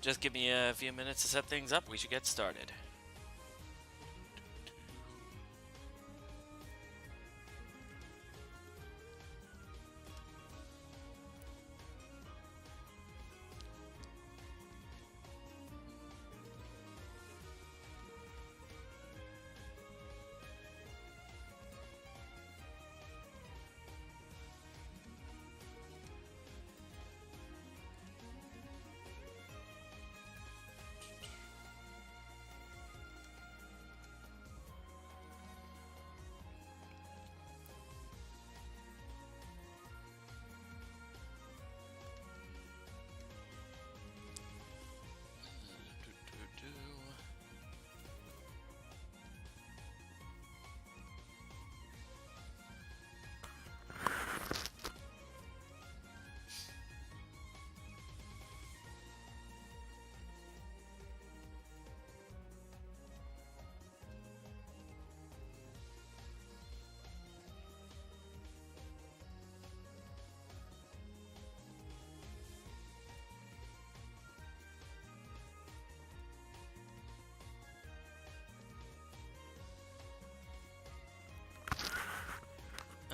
Just give me a few minutes to set things up. We should get started.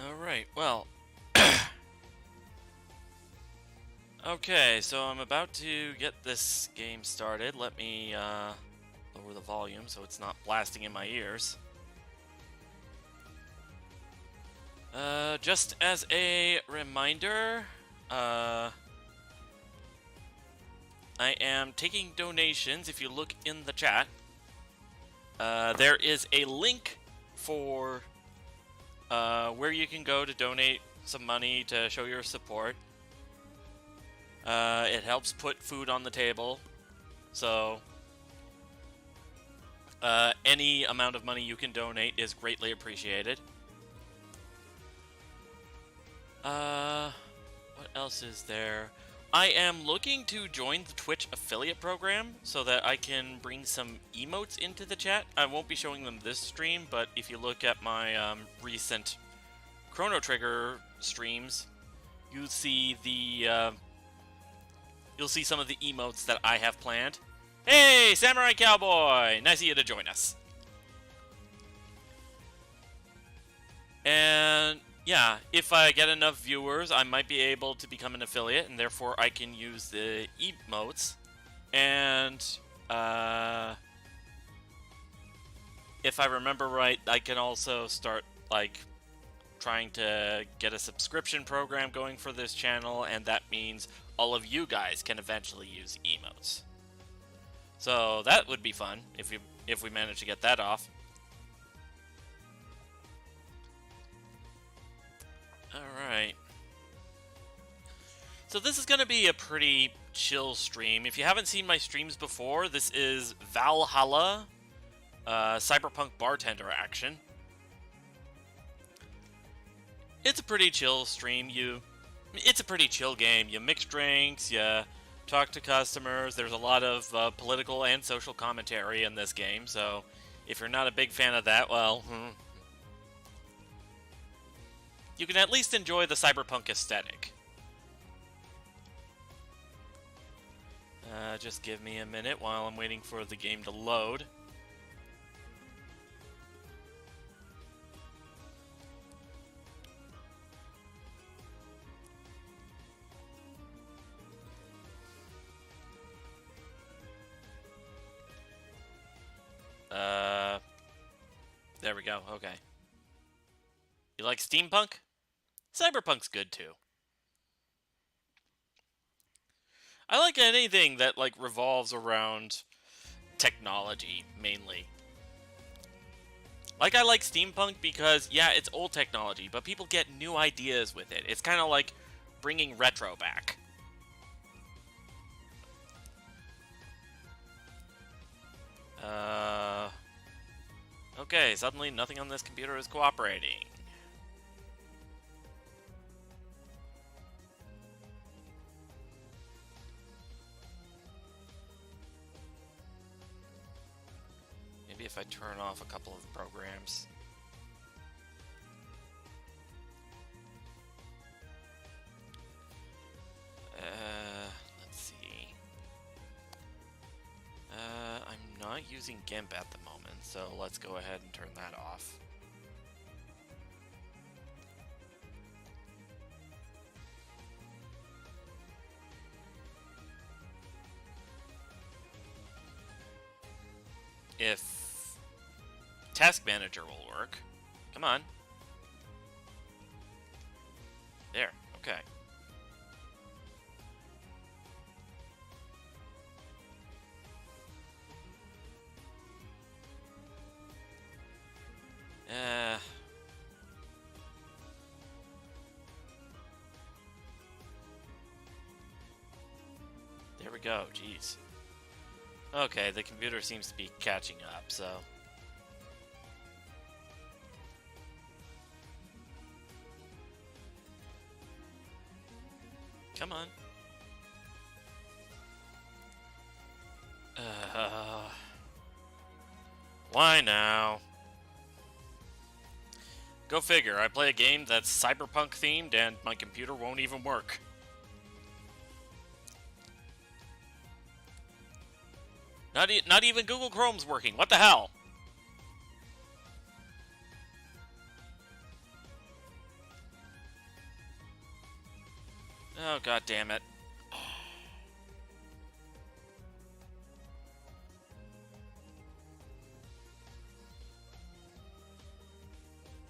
Alright, well. Okay, so I'm about to get this game started. Let me lower the volume so it's not blasting in my ears. Just as a reminder, I am taking donations. If you look in the chat, there is a link for where you can go to donate some money to show your support. It helps put food on the table, so any amount of money you can donate is greatly appreciated. What else is there? I am looking to join the Twitch affiliate program so that I can bring some emotes into the chat. I won't be showing them this stream, but if you look at my recent Chrono Trigger streams, you'll see the you'll see some of the emotes that I have planned. Hey, Samurai Cowboy! Nice of you to join us. And yeah, if I get enough viewers, I might be able to become an affiliate, and therefore I can use the emotes. And if I remember right, I can also start like trying to get a subscription program going for this channel, and that means all of you guys can eventually use emotes. So that would be fun if we manage to get that off. Alright. So this is going to be a pretty chill stream. If you haven't seen my streams before, this is Valhalla, Cyberpunk Bartender action. It's a pretty chill stream. It's a pretty chill game. You mix drinks, you talk to customers. There's a lot of political and social commentary in this game, so if you're not a big fan of that, well, you can at least enjoy the cyberpunk aesthetic. Just give me a minute while I'm waiting for the game to load. There we go, okay. You like steampunk? Cyberpunk's good too. I like anything that like revolves around technology, mainly. Like, I like steampunk because, yeah, it's old technology, but people get new ideas with it. It's kind of like bringing retro back. Okay, suddenly nothing on this computer is cooperating. Maybe if I turn off a couple of programs. Let's see. using GIMP at the moment, so let's go ahead and turn that off. If Task Manager will work. Come on. There, okay. There we go, jeez. Okay, the computer seems to be catching up, so... Come on. Why now? Go figure, I play a game that's cyberpunk themed and my computer won't even work. Not even Google Chrome's working. What the hell? Oh, god damn it.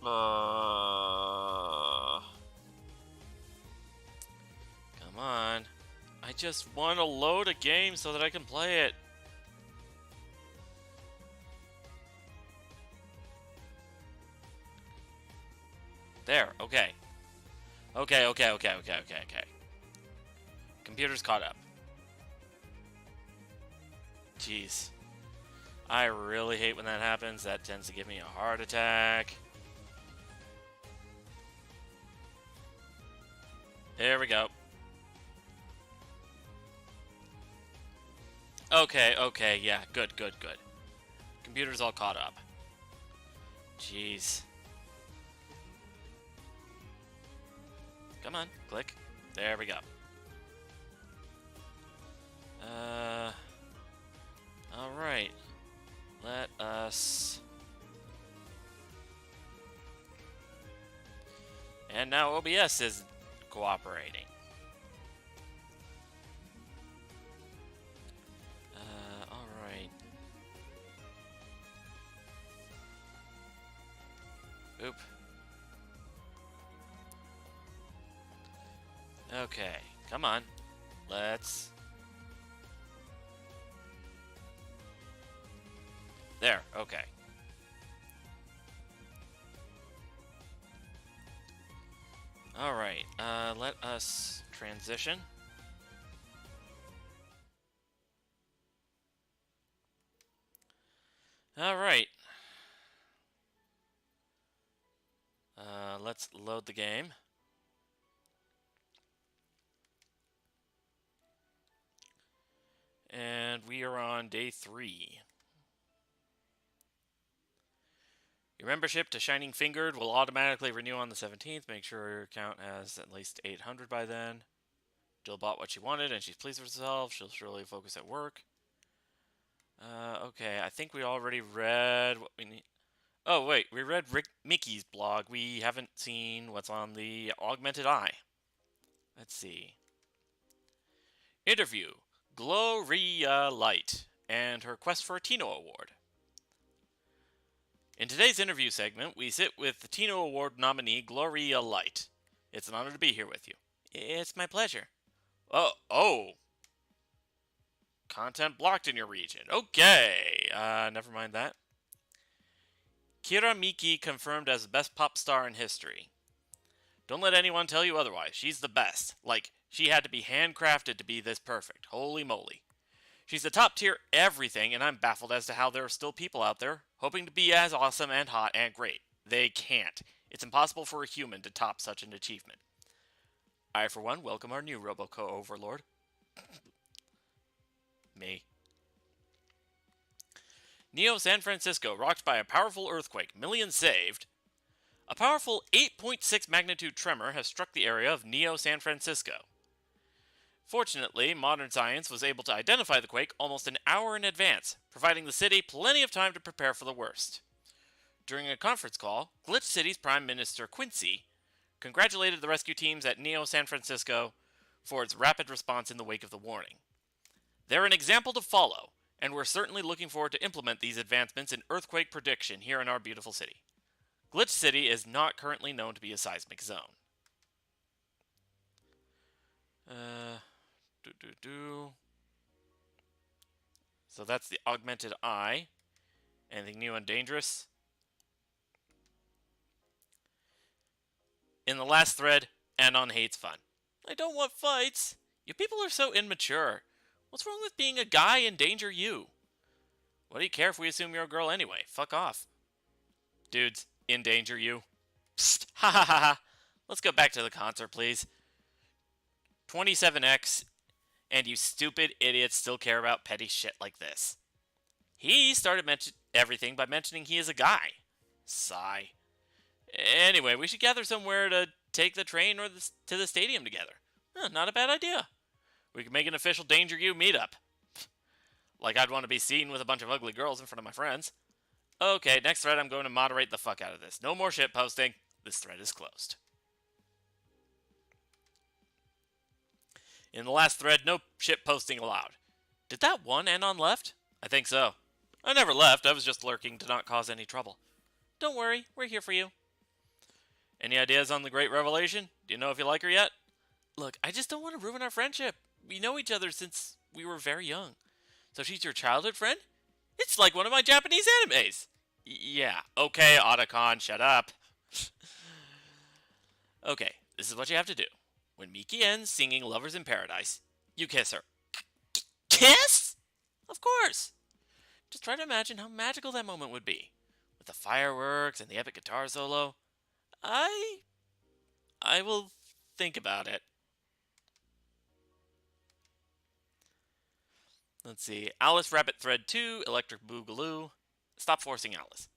Come on. I just want to load a game so that I can play it. There, okay. Okay. Computer's caught up. Jeez. I really hate when that happens. That tends to give me a heart attack. There we go. Okay, yeah, good. Computer's all caught up. Jeez. Come on, click. There we go. Alright. Let us... And now OBS is cooperating. Alright. Oop. Okay, come on. Let's... There, okay. Alright, let us transition. Alright. Let's load the game. And we are on day 3. Your membership to Shining Fingered will automatically renew on the 17th. Make sure your account has at least 800 by then. Jill bought what she wanted and she's pleased with herself. She'll surely focus at work. Okay, I think we already read what we need. Oh, wait, we read Mickey's blog. We haven't seen what's on the Augmented Eye. Let's see. Interview. Gloria Light and her quest for a Tino Award. In today's interview segment, we sit with the Tino Award nominee, Gloria Light. It's an honor to be here with you. It's my pleasure. Oh. Content blocked in your region. Okay. Never mind that. Kira Miki confirmed as the best pop star in history. Don't let anyone tell you otherwise. She's the best. Like, she had to be handcrafted to be this perfect. Holy moly. She's a top tier everything, and I'm baffled as to how there are still people out there hoping to be as awesome and hot and great. They can't. It's impossible for a human to top such an achievement. I, for one, welcome our new Roboco Overlord. Me. Neo San Francisco rocked by a powerful earthquake. Millions saved. A powerful 8.6 magnitude tremor has struck the area of Neo San Francisco. Fortunately, modern science was able to identify the quake almost an hour in advance, providing the city plenty of time to prepare for the worst. During a conference call, Glitch City's Prime Minister Quincy congratulated the rescue teams at Neo San Francisco for its rapid response in the wake of the warning. They're an example to follow, and we're certainly looking forward to implement these advancements in earthquake prediction here in our beautiful city. Glitch City is not currently known to be a seismic zone. Uh, So that's the augmented eye. Anything new and dangerous? In the last thread, Anon hates fun. I don't want fights. You people are so immature. What's wrong with being a guy in danger you? What do you care if we assume you're a girl anyway? Fuck off. Dudes, in danger you. Psst, ha ha ha ha. Let's go back to the concert, please. 27X, and you stupid idiots still care about petty shit like this. He started everything by mentioning he is a guy. Sigh. Anyway, we should gather somewhere to take the train or to the stadium together. Not a bad idea. We can make an official Danger You meetup. Like I'd want to be seen with a bunch of ugly girls in front of my friends. Okay, next thread, I'm going to moderate the fuck out of this. No more shit posting. This thread is closed. In the last thread, no shit posting allowed. Did that one Anon left? I think so. I never left. I was just lurking to not cause any trouble. Don't worry, we're here for you. Any ideas on the Great Revelation? Do you know if you like her yet? Look, I just don't want to ruin our friendship. We know each other since we were very young. So she's your childhood friend? It's like one of my Japanese animes. Yeah, okay, Otacon, shut up. Okay, this is what you have to do. When Miki ends singing Lovers in Paradise, you kiss her. Kiss? Of course. Just try to imagine how magical that moment would be. With the fireworks and the epic guitar solo. I will think about it. Let's see. Alice Rabbit Thread 2, Electric Boogaloo. Stop forcing Alice.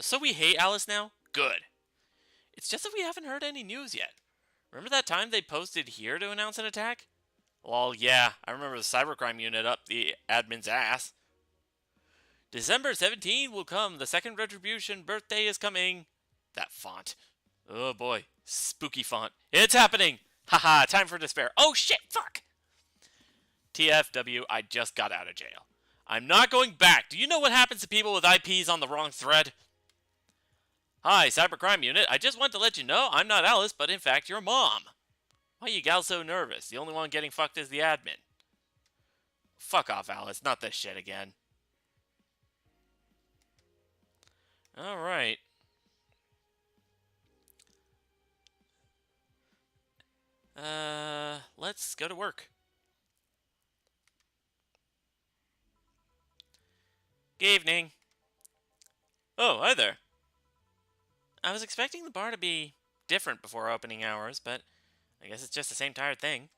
So we hate Alice now? Good. It's just that we haven't heard any news yet. Remember that time they posted here to announce an attack? Well, yeah, I remember the cybercrime unit up the admin's ass. December 17 will come. The second retribution birthday is coming. That font. Oh boy. Spooky font. It's happening. Haha, time for despair. Oh shit, fuck. TFW, I just got out of jail. I'm not going back. Do you know what happens to people with IPs on the wrong thread? Hi, Cybercrime Unit. I just want to let you know I'm not Alice, but in fact your mom. Why you gal so nervous? The only one getting fucked is the admin. Fuck off, Alice. Not this shit again. Alright. Let's go to work. Good evening. Oh, hi there. I was expecting the bar to be different before opening hours, but I guess it's just the same tired thing.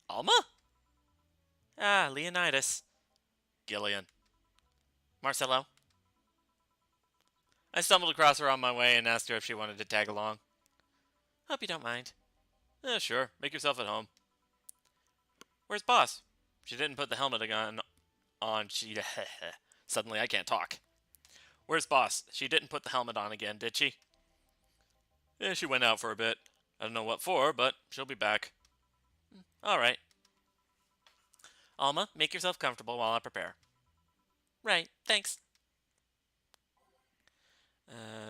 Alma? Ah, Leonidas. Gillian. Marcelo. I stumbled across her on my way and asked her if she wanted to tag along. Hope you don't mind. Sure. Make yourself at home. Where's Boss? She didn't put the helmet again on. Suddenly I can't talk. Where's Boss? She didn't put the helmet on again, did she? Yeah, she went out for a bit. I don't know what for, but she'll be back. Alright. Alma, make yourself comfortable while I prepare. Right, thanks.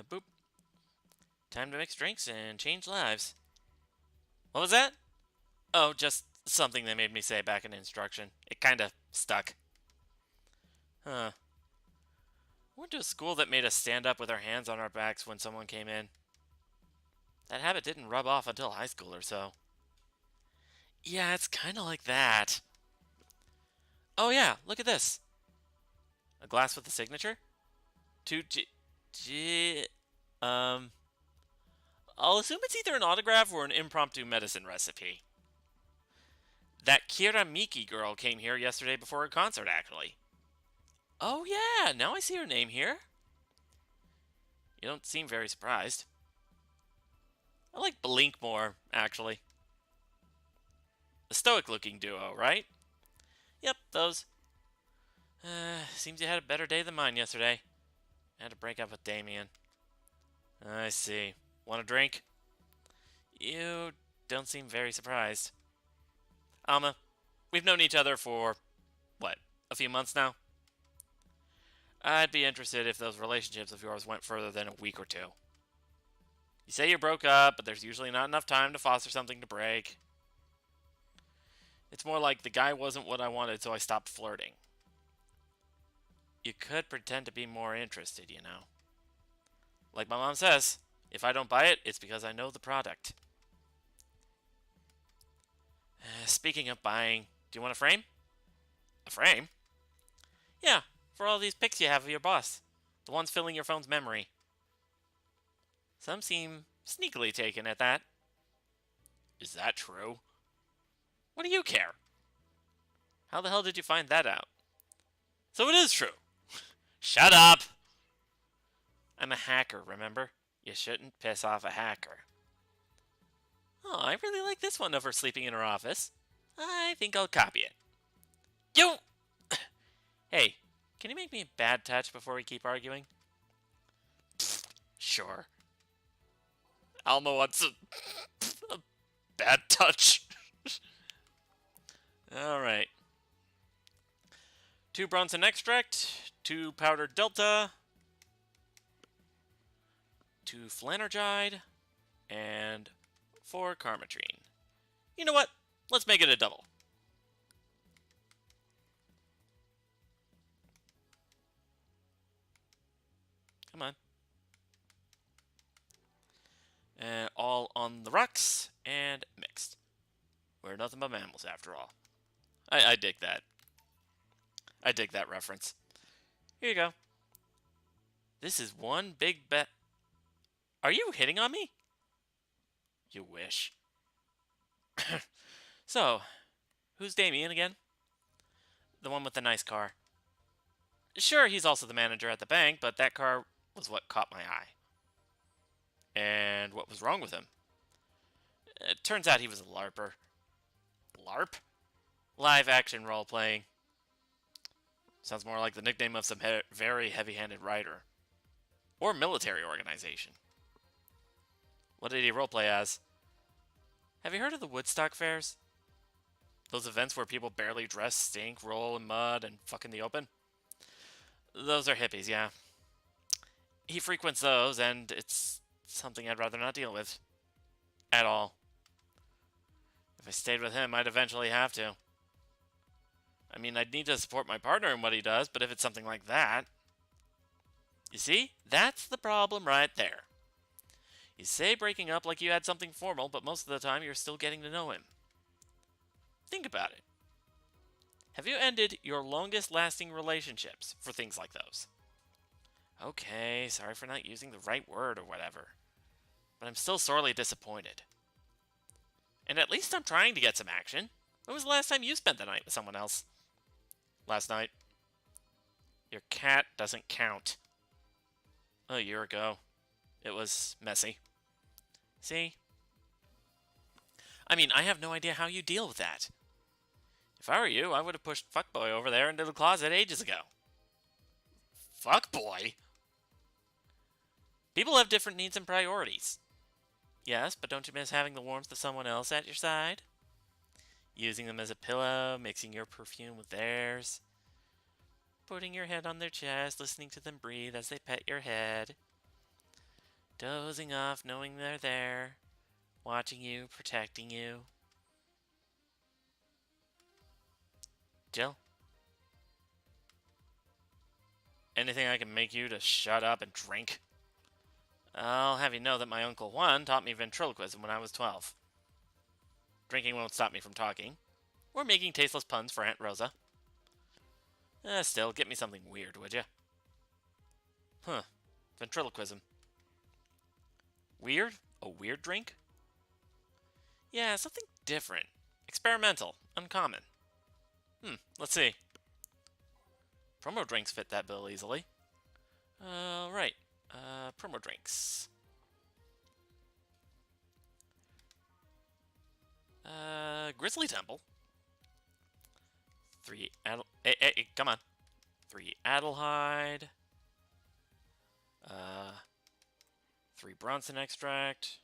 Boop. Time to mix drinks and change lives. What was that? Oh, just something they made me say back in instruction. It kinda stuck. Huh. I went to a school that made us stand up with our hands on our backs when someone came in. That habit didn't rub off until high school or so. Yeah, it's kinda like that. Oh yeah, look at this. A glass with a signature? I'll assume it's either an autograph or an impromptu medicine recipe. That Kira Miki girl came here yesterday before a concert, actually. Oh yeah, now I see her name here. You don't seem very surprised. I like Blink more, actually. stoic-looking duo, right? Yep, those. Seems you had a better day than mine yesterday. I had to break up with Damien. I see. Want a drink? You don't seem very surprised. Alma, we've known each other for, what, a few months now? I'd be interested if those relationships of yours went further than a week or two. You say you broke up, but there's usually not enough time to foster something to break. It's more like the guy wasn't what I wanted, so I stopped flirting. You could pretend to be more interested, you know. Like my mom says, if I don't buy it, it's because I know the product. Speaking of buying, do you want a frame? A frame? Yeah, for all these pics you have of your boss. The ones filling your phone's memory. Some seem sneakily taken at that. Is that true? What do you care? How the hell did you find that out? So it is true. Shut up! I'm a hacker, remember? You shouldn't piss off a hacker. Oh, I really like this one of her sleeping in her office. I think I'll copy it. You! Hey, can you make me a bad touch before we keep arguing? Sure. Alma wants a bad touch. Alright. 2 Bronson extract, 2 powdered delta, 2 flanergide, and 4 carmatrine. You know what? Let's make it a double. Come on. All on the rocks and mixed. We're nothing but mammals after all. I dig that. I dig that reference. Here you go. This is one big bet. Are you hitting on me? You wish. So, who's Damien again? The one with the nice car. Sure, he's also the manager at the bank, but that car was what caught my eye. And what was wrong with him? It turns out he was a LARPer. LARP? Live action role-playing. Sounds more like the nickname of some very heavy-handed writer. Or military organization. What did he roleplay as? Have you heard of the Woodstock fairs? Those events where people barely dress, stink, roll in mud, and fuck in the open? Those are hippies, yeah. He frequents those, and it's something I'd rather not deal with. At all. If I stayed with him, I'd eventually have to. I mean, I'd need to support my partner in what he does, but if it's something like that... You see? That's the problem right there. You say breaking up like you had something formal, but most of the time you're still getting to know him. Think about it. Have you ended your longest-lasting relationships for things like those? Okay, sorry for not using the right word or whatever. But I'm still sorely disappointed. And at least I'm trying to get some action. When was the last time you spent the night with someone else? Last night. Your cat doesn't count. A year ago. It was messy. See? I mean, I have no idea how you deal with that. If I were you, I would have pushed Fuckboy over there into the closet ages ago. Fuckboy? People have different needs and priorities. Yes, but don't you miss having the warmth of someone else at your side? Using them as a pillow, mixing your perfume with theirs. Putting your head on their chest, listening to them breathe as they pet your head. Dozing off, knowing they're there. Watching you, protecting you. Jill? Anything I can make you to shut up and drink? I'll have you know that my Uncle Juan taught me ventriloquism when I was 12. Drinking won't stop me from talking. Or making tasteless puns for Aunt Rosa. Still, get me something weird, would you? Huh. Ventriloquism. Weird? A weird drink? Yeah, something different. Experimental. Uncommon. Let's see. Promo drinks fit that bill easily. Right. Promo drinks. Grizzly Temple. 3 Adel... Hey, come on. 3 Adelhyde. 3 Bronson extract.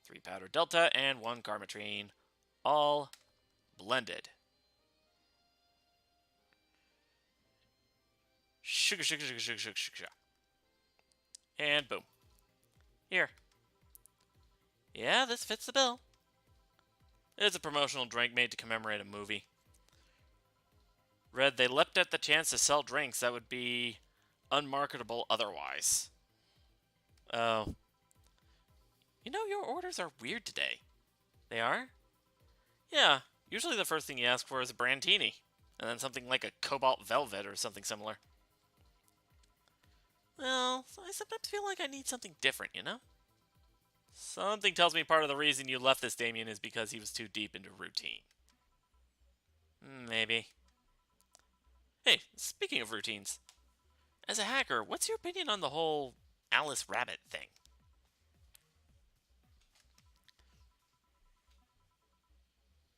3 powder delta, and 1 garmatrine. All blended. Sugar. And boom. Here. Yeah, this fits the bill. It's a promotional drink made to commemorate a movie. Read, they leapt at the chance to sell drinks that would be unmarketable otherwise. Oh. You know, your orders are weird today. They are? Yeah, usually the first thing you ask for is a Brandtini, and then something like a Cobalt Velvet or something similar. Well, I sometimes feel like I need something different, you know? Something tells me part of the reason you left this Damien is because he was too deep into routine. Maybe. Hey, speaking of routines, as a hacker, what's your opinion on the whole Alice Rabbit thing?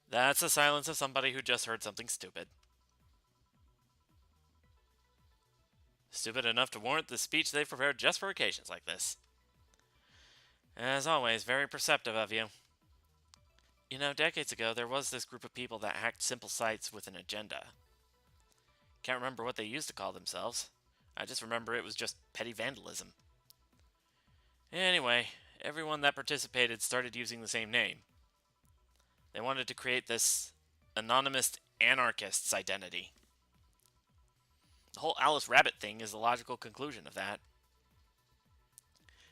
That's the silence of somebody who just heard something stupid. Stupid enough to warrant the speech they've prepared just for occasions like this. As always, very perceptive of you. You know, decades ago, there was this group of people that hacked simple sites with an agenda. Can't remember what they used to call themselves. I just remember it was just petty vandalism. Anyway, everyone that participated started using the same name. They wanted to create this anonymous anarchist's identity. The whole Alice Rabbit thing is the logical conclusion of that.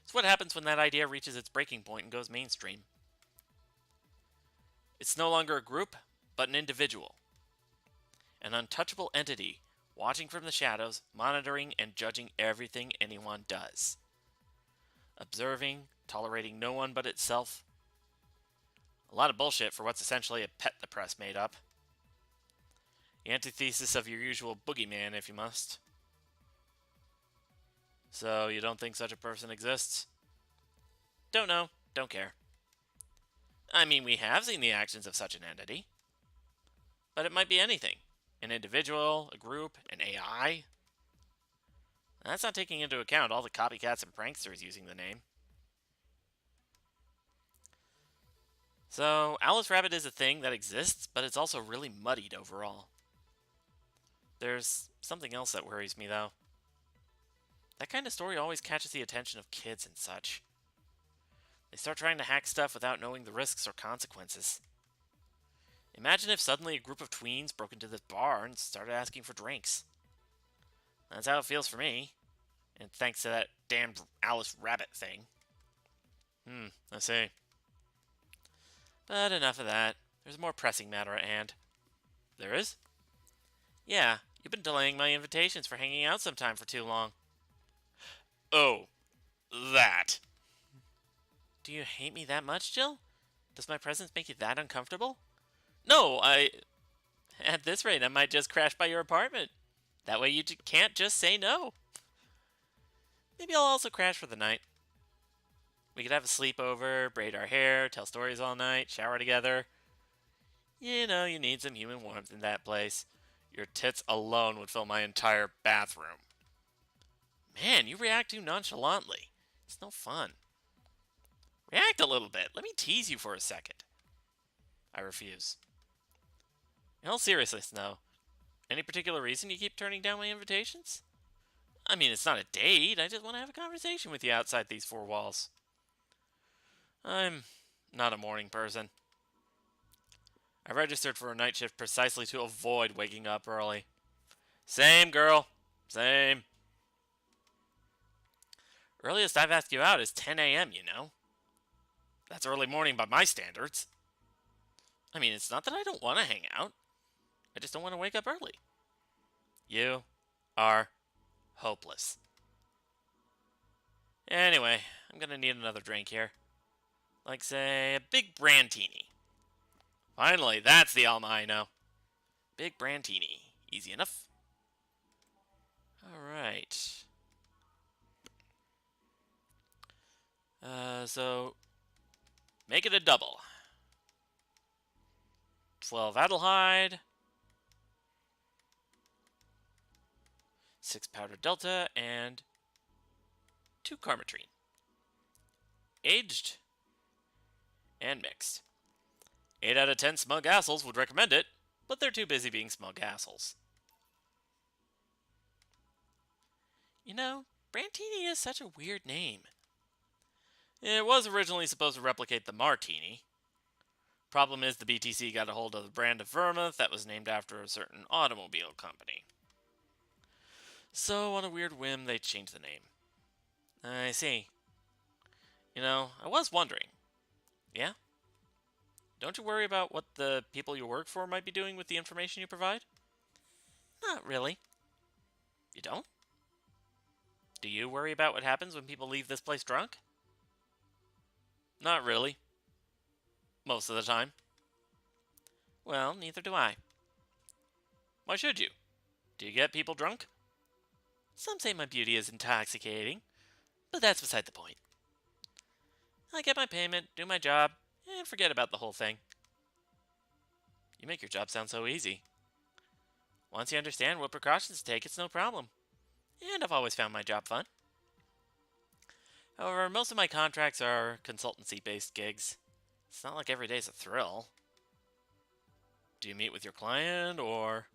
It's what happens when that idea reaches its breaking point and goes mainstream. It's no longer a group, but an individual. An untouchable entity, watching from the shadows, monitoring and judging everything anyone does. Observing, tolerating no one but itself. A lot of bullshit for what's essentially a pet the press made up. The antithesis of your usual boogeyman, if you must. So, you don't think such a person exists? Don't know. Don't care. I mean, we have seen the actions of such an entity. But it might be anything. An individual, a group, an AI. That's not taking into account all the copycats and pranksters using the name. So, Alice Rabbit is a thing that exists, but it's also really muddied overall. There's something else that worries me, though. That kind of story always catches the attention of kids and such. They start trying to hack stuff without knowing the risks or consequences. Imagine if suddenly a group of tweens broke into this bar and started asking for drinks. That's how it feels for me. And thanks to that damned Alice Rabbit thing. I see. But enough of that. There's a more pressing matter at hand. There is? Yeah, you've been delaying my invitations for hanging out sometime for too long. Oh, that. Do you hate me that much, Jill? Does my presence make you that uncomfortable? No, At this rate, I might just crash by your apartment. That way you can't just say no. Maybe I'll also crash for the night. We could have a sleepover, braid our hair, tell stories all night, shower together. You know, you need some human warmth in that place. Your tits alone would fill my entire bathroom. Man, you react too nonchalantly. It's no fun. React a little bit. Let me tease you for a second. I refuse. In all seriousness, though, any particular reason you keep turning down my invitations? I mean, it's not a date. I just want to have a conversation with you outside these four walls. I'm not a morning person. I registered for a night shift precisely to avoid waking up early. Same, girl. Same. Earliest I've asked you out is 10 a.m., you know? That's early morning by my standards. I mean, it's not that I don't want to hang out. I just don't want to wake up early. You are hopeless. Anyway, I'm going to need another drink here. Like, say, a big Brandtini. Finally, that's the Alma I know. Big Brandtini. Easy enough. Alright. So, make it a double. 12 Adelhyde. 6 powder delta, and 2 carmetrine. Aged and mixed. 8 out of 10 smug assholes would recommend it, but they're too busy being smug assholes. You know, Brantini is such a weird name. It was originally supposed to replicate the Martini. Problem is, the BTC got a hold of the brand of vermouth that was named after a certain automobile company. So, on a weird whim, they changed the name. I see. You know, I was wondering. Yeah? Don't you worry about what the people you work for might be doing with the information you provide? Not really. You don't? Do you worry about what happens when people leave this place drunk? Not really. Most of the time. Well, neither do I. Why should you? Do you get people drunk? Some say my beauty is intoxicating, but that's beside the point. I get my payment, do my job, and forget about the whole thing. You make your job sound so easy. Once you understand what precautions to take, it's no problem. And I've always found my job fun. However, most of my contracts are consultancy-based gigs. It's not like every day's a thrill. Do you meet with your client, or...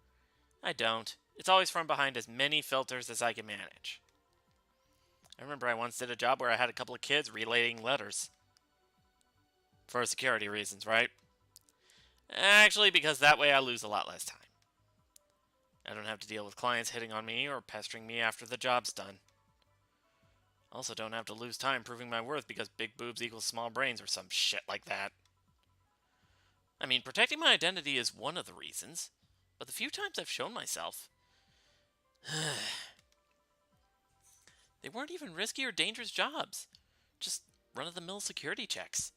I don't. It's always from behind as many filters as I can manage. I remember I once did a job where I had a couple of kids relating letters. For security reasons, right? Actually, because that way I lose a lot less time. I don't have to deal with clients hitting on me or pestering me after the job's done. Also don't have to lose time proving my worth because big boobs equals small brains or some shit like that. I mean, protecting my identity is one of the reasons, but the few times I've shown myself... they weren't even risky or dangerous jobs. Just run-of-the-mill security checks.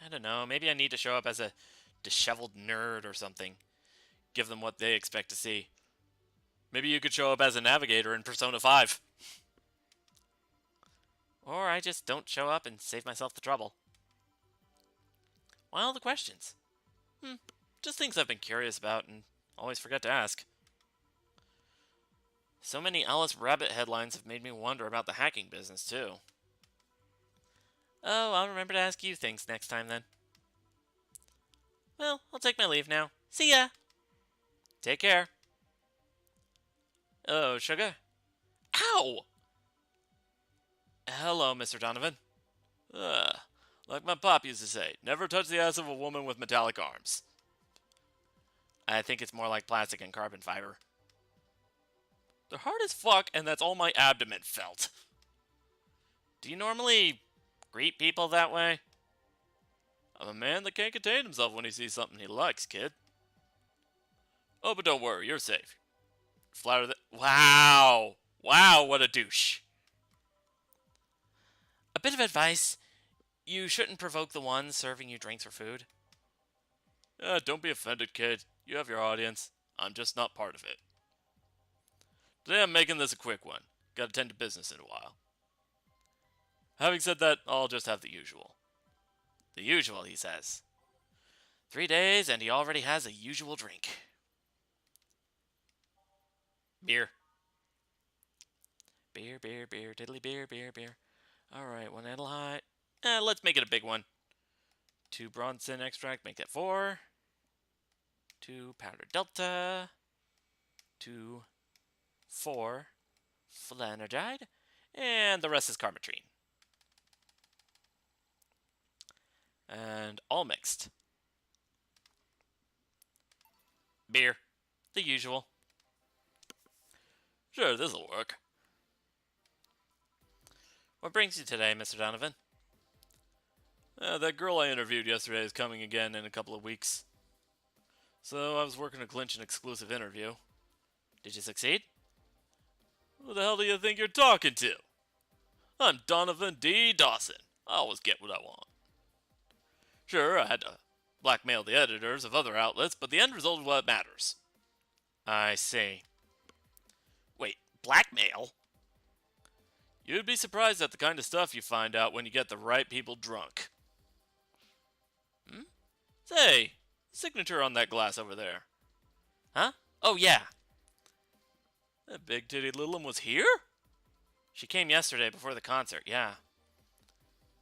I don't know, maybe I need to show up as a disheveled nerd or something. Give them what they expect to see. Maybe you could show up as a navigator in Persona 5. Or I just don't show up and save myself the trouble. Why all the questions? Just things I've been curious about and always forget to ask. So many Alice Rabbit headlines have made me wonder about the hacking business, too. Oh, I'll remember to ask you things next time, then. Well, I'll take my leave now. See ya! Take care. Oh, sugar? Ow! Hello, Mr. Donovan. Like my pop used to say, never touch the ass of a woman with metallic arms. I think it's more like plastic and carbon fiber. They're hard as fuck, and that's all my abdomen felt. Do you normally greet people that way? I'm a man that can't contain himself when he sees something he likes, kid. Oh, but don't worry, you're safe. Flatter the... Wow! Wow, what a douche. A bit of advice. You shouldn't provoke the ones serving you drinks or food. Don't be offended, kid. You have your audience. I'm just not part of it. Today I'm making this a quick one. Gotta tend to business in a while. Having said that, I'll just have the usual. The usual, he says. 3 days and he already has a usual drink. Beer. Beer, beer, beer, diddly beer, beer, beer. Alright, 1 Adelheid. Let's make it a big one. 2 Bronson extract, make that 4. 2 powder delta. 2, 4 Flanergide. And the rest is carmetrine. And all mixed. Beer. The usual. Sure, this'll work. What brings you today, Mr. Donovan? That girl I interviewed yesterday is coming again in a couple of weeks. So I was working to clinch an exclusive interview. Did you succeed? Who the hell do you think you're talking to? I'm Donovan D. Dawson. I always get what I want. Sure, I had to blackmail the editors of other outlets, but the end result is what matters. I see. Wait, blackmail? You'd be surprised at the kind of stuff you find out when you get the right people drunk. Say, signature on that glass over there. Huh? Oh, yeah. That big-titted Lilum was here? She came yesterday before the concert, yeah.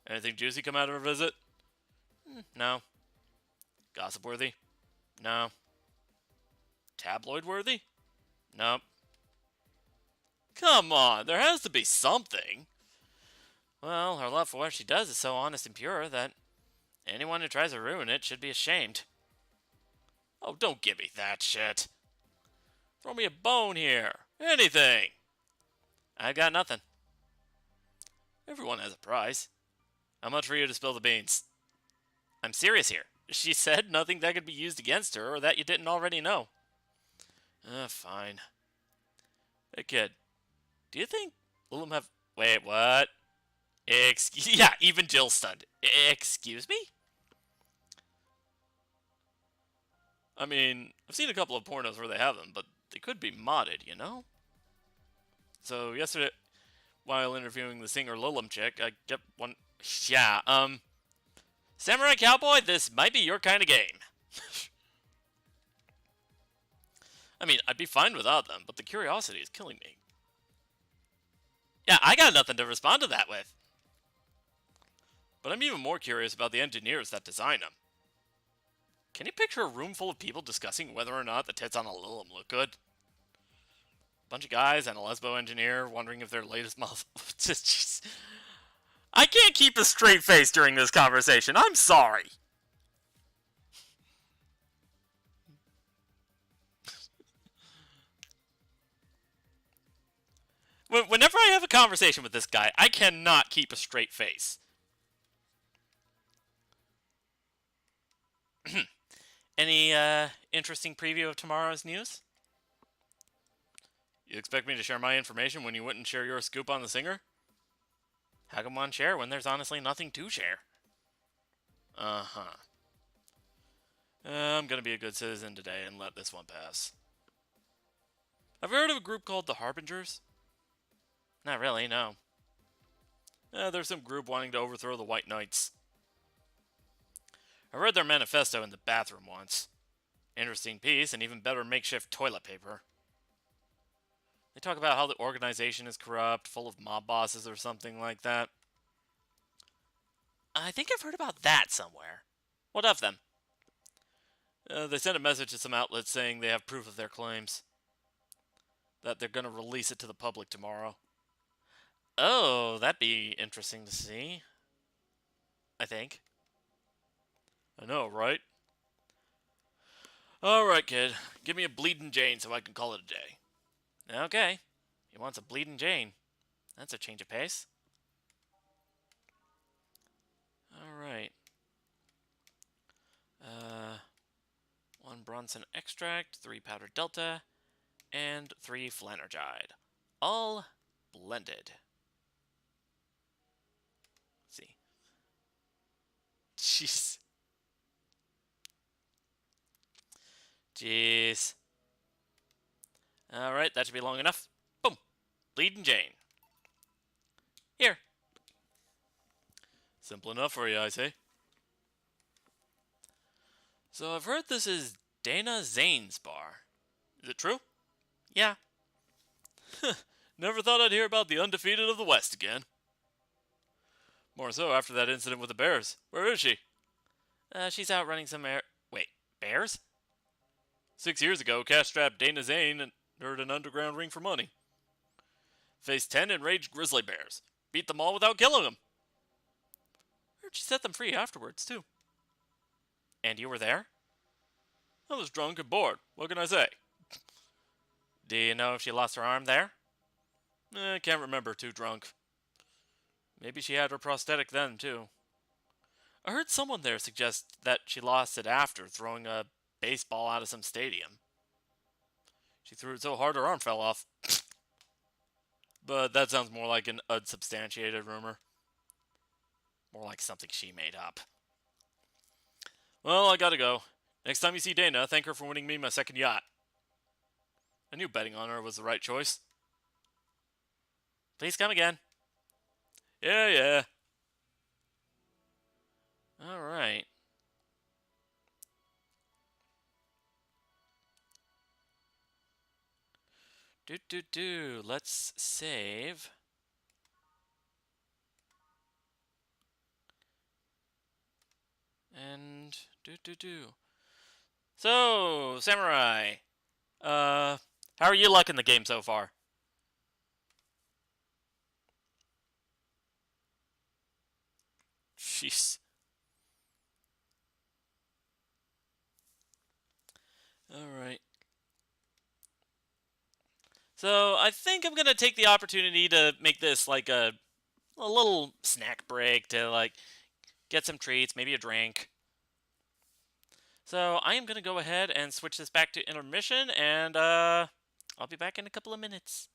Anything juicy come out of her visit? No. Gossip-worthy? No. Tabloid-worthy? Nope. Come on, there has to be something. Well, her love for what she does is so honest and pure that anyone who tries to ruin it should be ashamed. Oh, don't give me that shit. Throw me a bone here. Anything. I got nothing. Everyone has a price. How much for you to spill the beans? I'm serious here. She said nothing that could be used against her or that you didn't already know. Fine. Hey, kid. Do you think Lilum have... Wait, what? Yeah, even Jill's stunned. Excuse me? I mean, I've seen a couple of pornos where they have them, but they could be modded, you know? So, yesterday, while interviewing the singer Lilum chick, I kept one... Yeah, Samurai Cowboy, this might be your kind of game. I mean, I'd be fine without them, but the curiosity is killing me. Yeah, I got nothing to respond to that with. But I'm even more curious about the engineers that design them. Can you picture a room full of people discussing whether or not the tits on a Lilum look good? Bunch of guys and a lesbo engineer wondering if their latest model... I can't keep a straight face during this conversation. I'm sorry. Whenever I have a conversation with this guy, I cannot keep a straight face. Any interesting preview of tomorrow's news? You expect me to share my information when you wouldn't share your scoop on the singer? How come one share when there's honestly nothing to share? Uh-huh. I'm gonna be a good citizen today and let this one pass. Have you heard of a group called the Harbingers? Not really, no. There's some group wanting to overthrow the White Knights. I read their manifesto in the bathroom once. Interesting piece and even better makeshift toilet paper. They talk about how the organization is corrupt, full of mob bosses or something like that. I think I've heard about that somewhere. What of them? They sent a message to some outlets saying they have proof of their claims. That they're going to release it to the public tomorrow. Oh, that'd be interesting to see. I think. I know, right? Alright, kid. Give me a bleeding Jane so I can call it a day. Okay. He wants a bleeding Jane. That's a change of pace. Alright. 1 Bronson extract, 3 powdered delta, and 3 flanergide. All blended. Let's see. Jeez. Jeez. Alright, that should be long enough. Boom. Bleeding Jane. Here. Simple enough for you, I say. So I've heard this is Dana Zane's bar. Is it true? Yeah. Never thought I'd hear about the undefeated of the West again. More so after that incident with the bears. Where is she? She's out running some Wait, bears? 6 years ago, cash-strapped Dana Zane entered an underground ring for money. Faced 10 enraged grizzly bears. Beat them all without killing them. Heard she set them free afterwards, too. And you were there? I was drunk and bored. What can I say? Do you know if she lost her arm there? Can't remember, too drunk. Maybe she had her prosthetic then, too. I heard someone there suggest that she lost it after throwing a baseball out of some stadium. She threw it so hard her arm fell off. But that sounds more like an unsubstantiated rumor. More like something she made up. Well, I gotta go. Next time you see Dana, thank her for winning me my second yacht. I knew betting on her was the right choice. Please come again. Yeah. Alright. Let's save. And So, Samurai, how are you liking the game so far? Jeez. Alright. So, I think I'm gonna take the opportunity to make this like a little snack break to like get some treats, maybe a drink. So, I am gonna go ahead and switch this back to intermission, and I'll be back in a couple of minutes.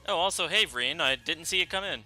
Oh, also, hey, Vreen, I didn't see you come in.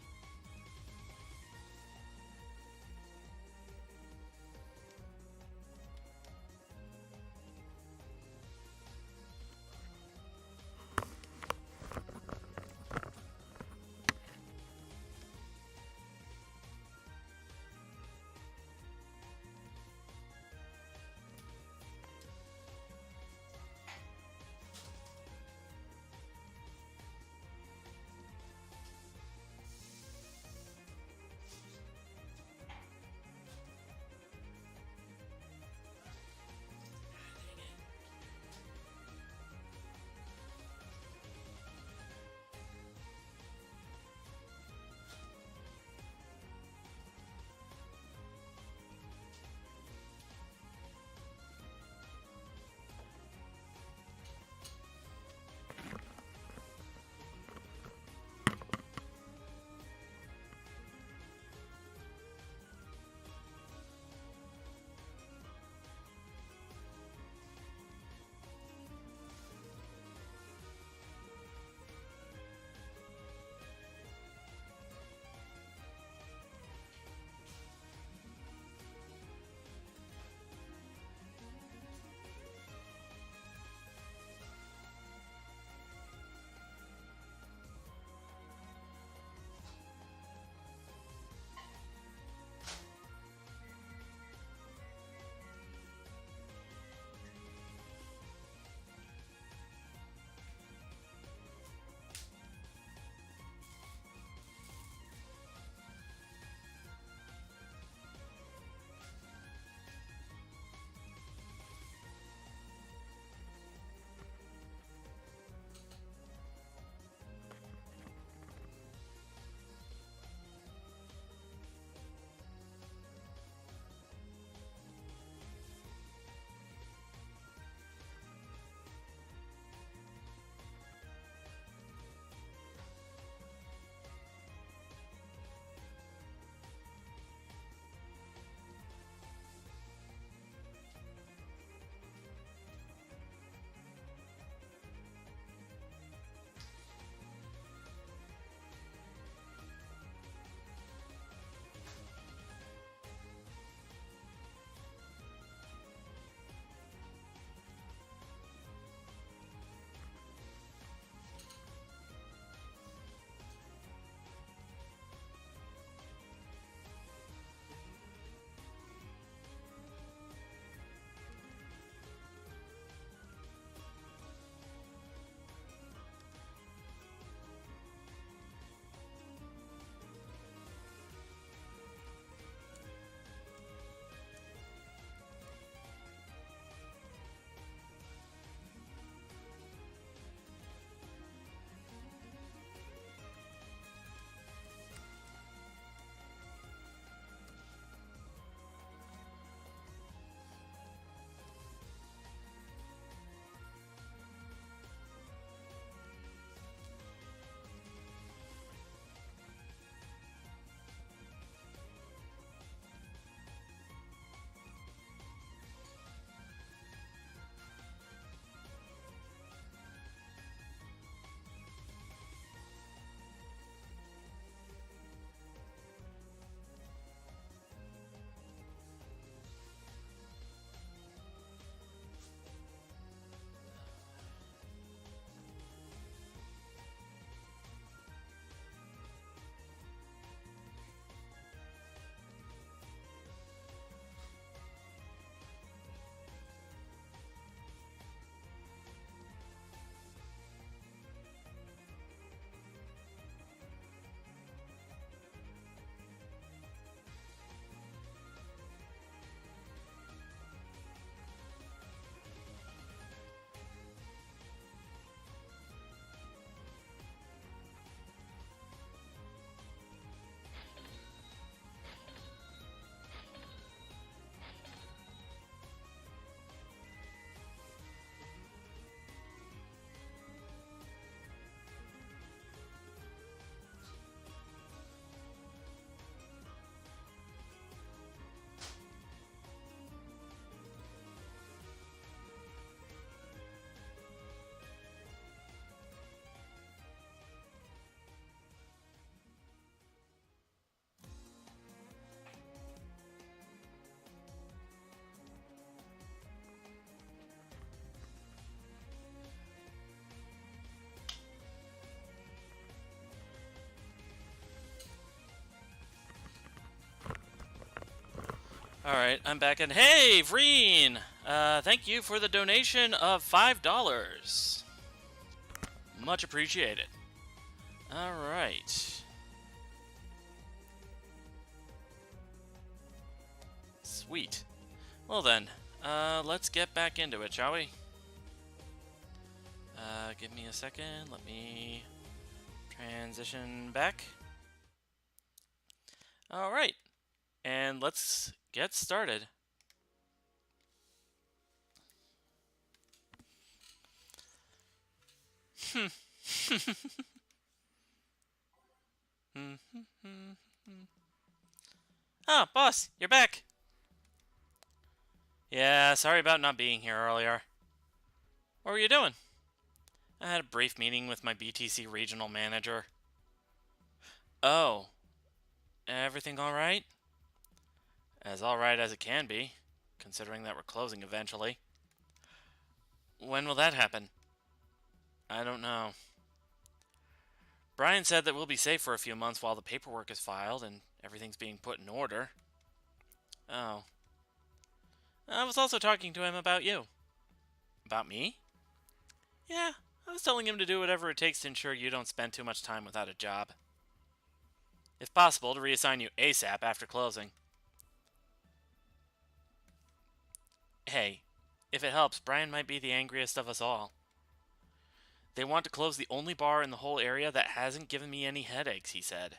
Alright, I'm back and hey, Vreen! Thank you for the donation of $5. Much appreciated. Alright. Sweet. Well then, let's get back into it, shall we? Give me a second. Let me transition back. Alright. And let's get started. Oh, boss, you're back. Yeah, sorry about not being here earlier. What were you doing? I had a brief meeting with my BTC regional manager. Oh, everything alright? As alright as it can be, considering that we're closing eventually. When will that happen? I don't know. Brian said that we'll be safe for a few months while the paperwork is filed and everything's being put in order. Oh. I was also talking to him about you. About me? Yeah, I was telling him to do whatever it takes to ensure you don't spend too much time without a job. If possible, to reassign you ASAP after closing. Hey, if it helps, Brian might be the angriest of us all. They want to close the only bar in the whole area that hasn't given me any headaches, he said.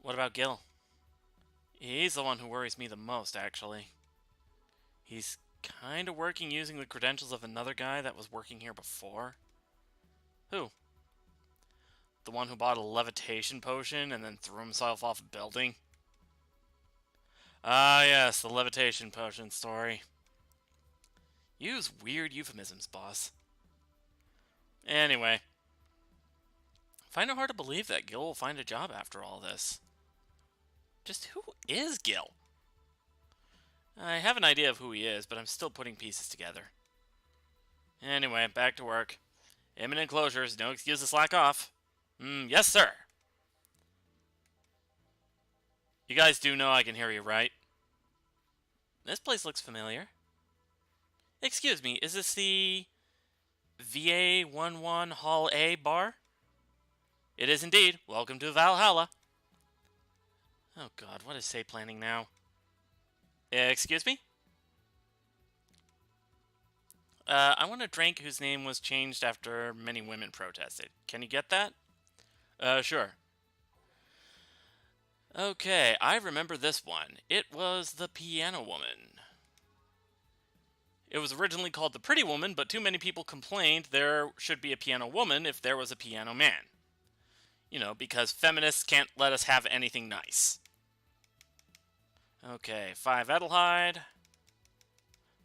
What about Gil? He's the one who worries me the most, actually. He's kind of working using the credentials of another guy that was working here before. Who? The one who bought a levitation potion and then threw himself off a building? Ah, yes, the levitation potion story. Use weird euphemisms, boss. Anyway. Find it hard to believe that Gil will find a job after all this. Just who is Gil? I have an idea of who he is, but I'm still putting pieces together. Anyway, back to work. Imminent closures, no excuse to slack off. Yes, sir. You guys do know I can hear you, right? This place looks familiar. Excuse me, is this the VA-11 Hall A bar? It is indeed. Welcome to Valhalla. Oh god, what is Say planning now? Excuse me? I want a drink whose name was changed after many women protested. Can you get that? Sure. Okay, I remember this one. It was the Piano Woman. It was originally called the Pretty Woman, but too many people complained there should be a piano woman if there was a piano man. You know, because feminists can't let us have anything nice. Okay, 5 Edelhyde,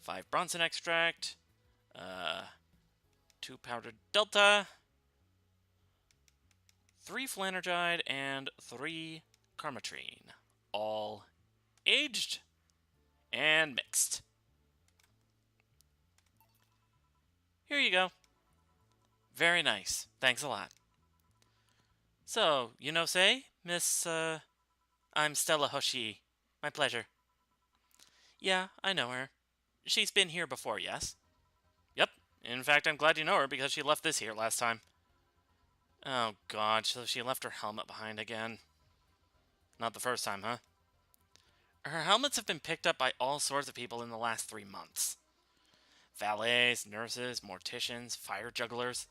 5 Bronson extract, 2 powdered Delta, 3 Flanergide, and 3 Carmatrine. All aged and mixed. Here you go. Very nice. Thanks a lot. So, you know Say, Miss, I'm Stella Hoshi. My pleasure. Yeah, I know her. She's been here before, yes? Yep. In fact, I'm glad you know her because she left this here last time. Oh god, so she left her helmet behind again. Not the first time, huh? Her helmets have been picked up by all sorts of people in the last 3 months. Valets, nurses, morticians, fire jugglers.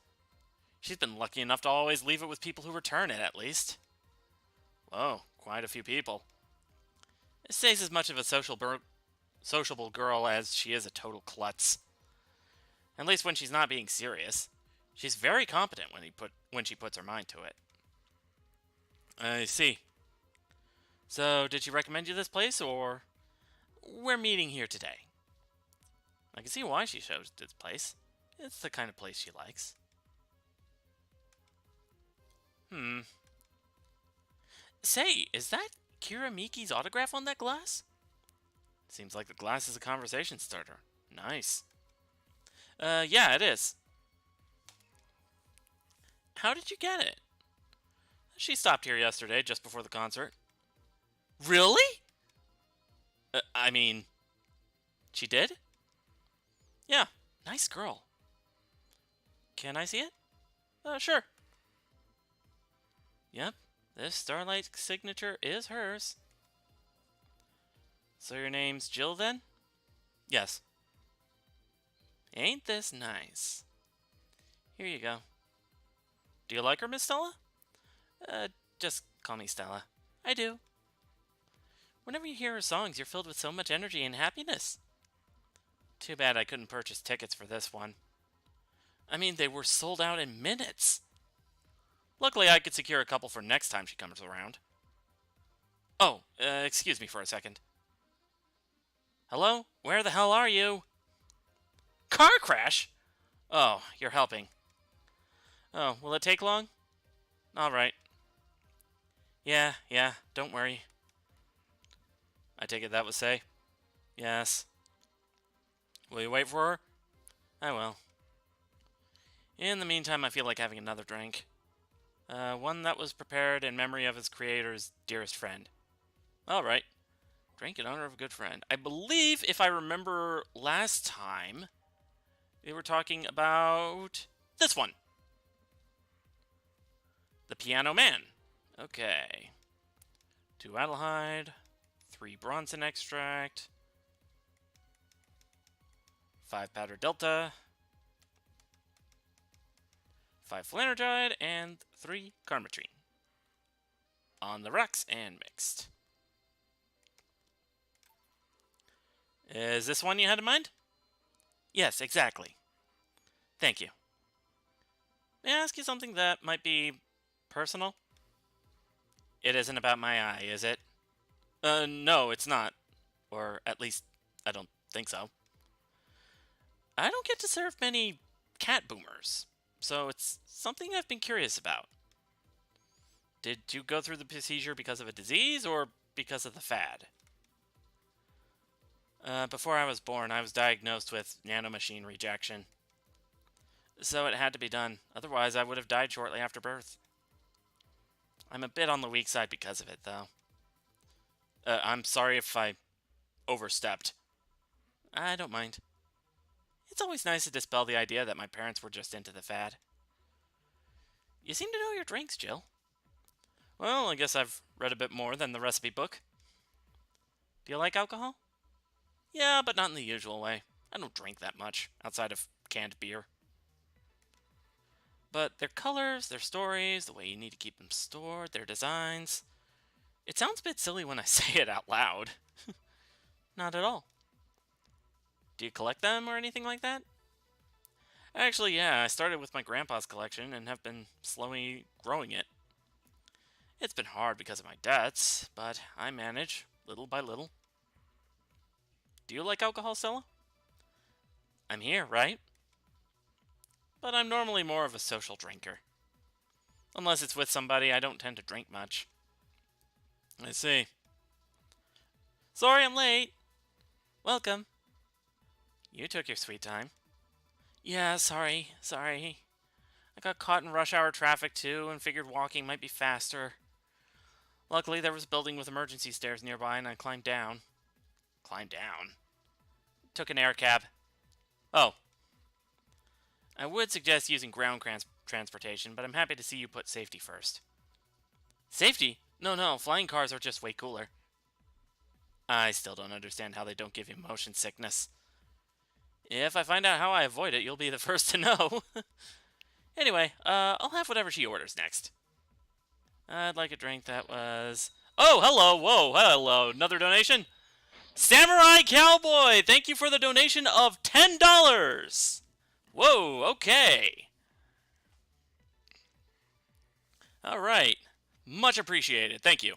She's been lucky enough to always leave it with people who return it, at least. Whoa, quite a few people. Say's as much of a sociable girl as she is a total klutz. At least when she's not being serious. She's very competent when she puts her mind to it. I see. So, did she recommend you this place, or... We're meeting here today. I can see why she chose this place. It's the kind of place she likes. Say, is that Kira Miki's autograph on that glass? Seems like the glass is a conversation starter. Nice. Yeah, it is. How did you get it? She stopped here yesterday, just before the concert. Really? I mean, she did? Yeah, nice girl. Can I see it? Sure. Yep, this Starlight signature is hers. So your name's Jill then? Yes. Ain't this nice? Here you go. Do you like her, Miss Stella? Uh, just call me Stella. I do. Whenever you hear her songs, you're filled with so much energy and happiness. Too bad I couldn't purchase tickets for this one. I mean, they were sold out in minutes. Luckily, I could secure a couple for next time she comes around. Oh, excuse me for a second. Hello? Where the hell are you? Car crash? Oh, you're helping. Oh, will it take long? All right. Yeah, don't worry. I take it that would say? Yes. Will you wait for her? I will. In the meantime, I feel like having another drink. One that was prepared in memory of its creator's dearest friend. All right. Drink in honor of a good friend. I believe, if I remember last time, we were talking about this one. The Piano Man. Okay. 2 Adelhyde, 3 Bronson extract, 5 Powder Delta, 5 Flanergide, and 3 Karmatrine. On the rocks and mixed. Is this one you had in mind? Yes, exactly. Thank you. May I ask you something that might be personal? It isn't about my eye, is it? No, it's not. Or at least, I don't think so. I don't get to serve many cat boomers, so it's something I've been curious about. Did you go through the procedure because of a disease or because of the fad? Before I was born, I was diagnosed with nanomachine rejection. So it had to be done. Otherwise, I would have died shortly after birth. I'm a bit on the weak side because of it, though. I'm sorry if I overstepped. I don't mind. It's always nice to dispel the idea that my parents were just into the fad. You seem to know your drinks, Jill. Well, I guess I've read a bit more than the recipe book. Do you like alcohol? Yeah, but not in the usual way. I don't drink that much, outside of canned beer. But their colors, their stories, the way you need to keep them stored, their designs... It sounds a bit silly when I say it out loud. Not at all. Do you collect them or anything like that? Actually, yeah, I started with my grandpa's collection and have been slowly growing it. It's been hard because of my debts, but I manage, little by little. Do you like alcohol, Stella? I'm here, right? But I'm normally more of a social drinker. Unless it's with somebody, I don't tend to drink much. I see. Sorry I'm late. Welcome. You took your sweet time. Yeah, sorry. I got caught in rush hour traffic too and figured walking might be faster. Luckily, there was a building with emergency stairs nearby and I climbed down. Climbed down? Took an air cab. Oh. I would suggest using ground transportation, but I'm happy to see you put safety first. Safety? No, flying cars are just way cooler. I still don't understand how they don't give you motion sickness. If I find out how I avoid it, you'll be the first to know. Anyway, I'll have whatever she orders next. I'd like a drink that was... Oh, hello, whoa, hello, another donation? Samurai Cowboy, thank you for the donation of $10! Whoa, okay. Alright, much appreciated, thank you.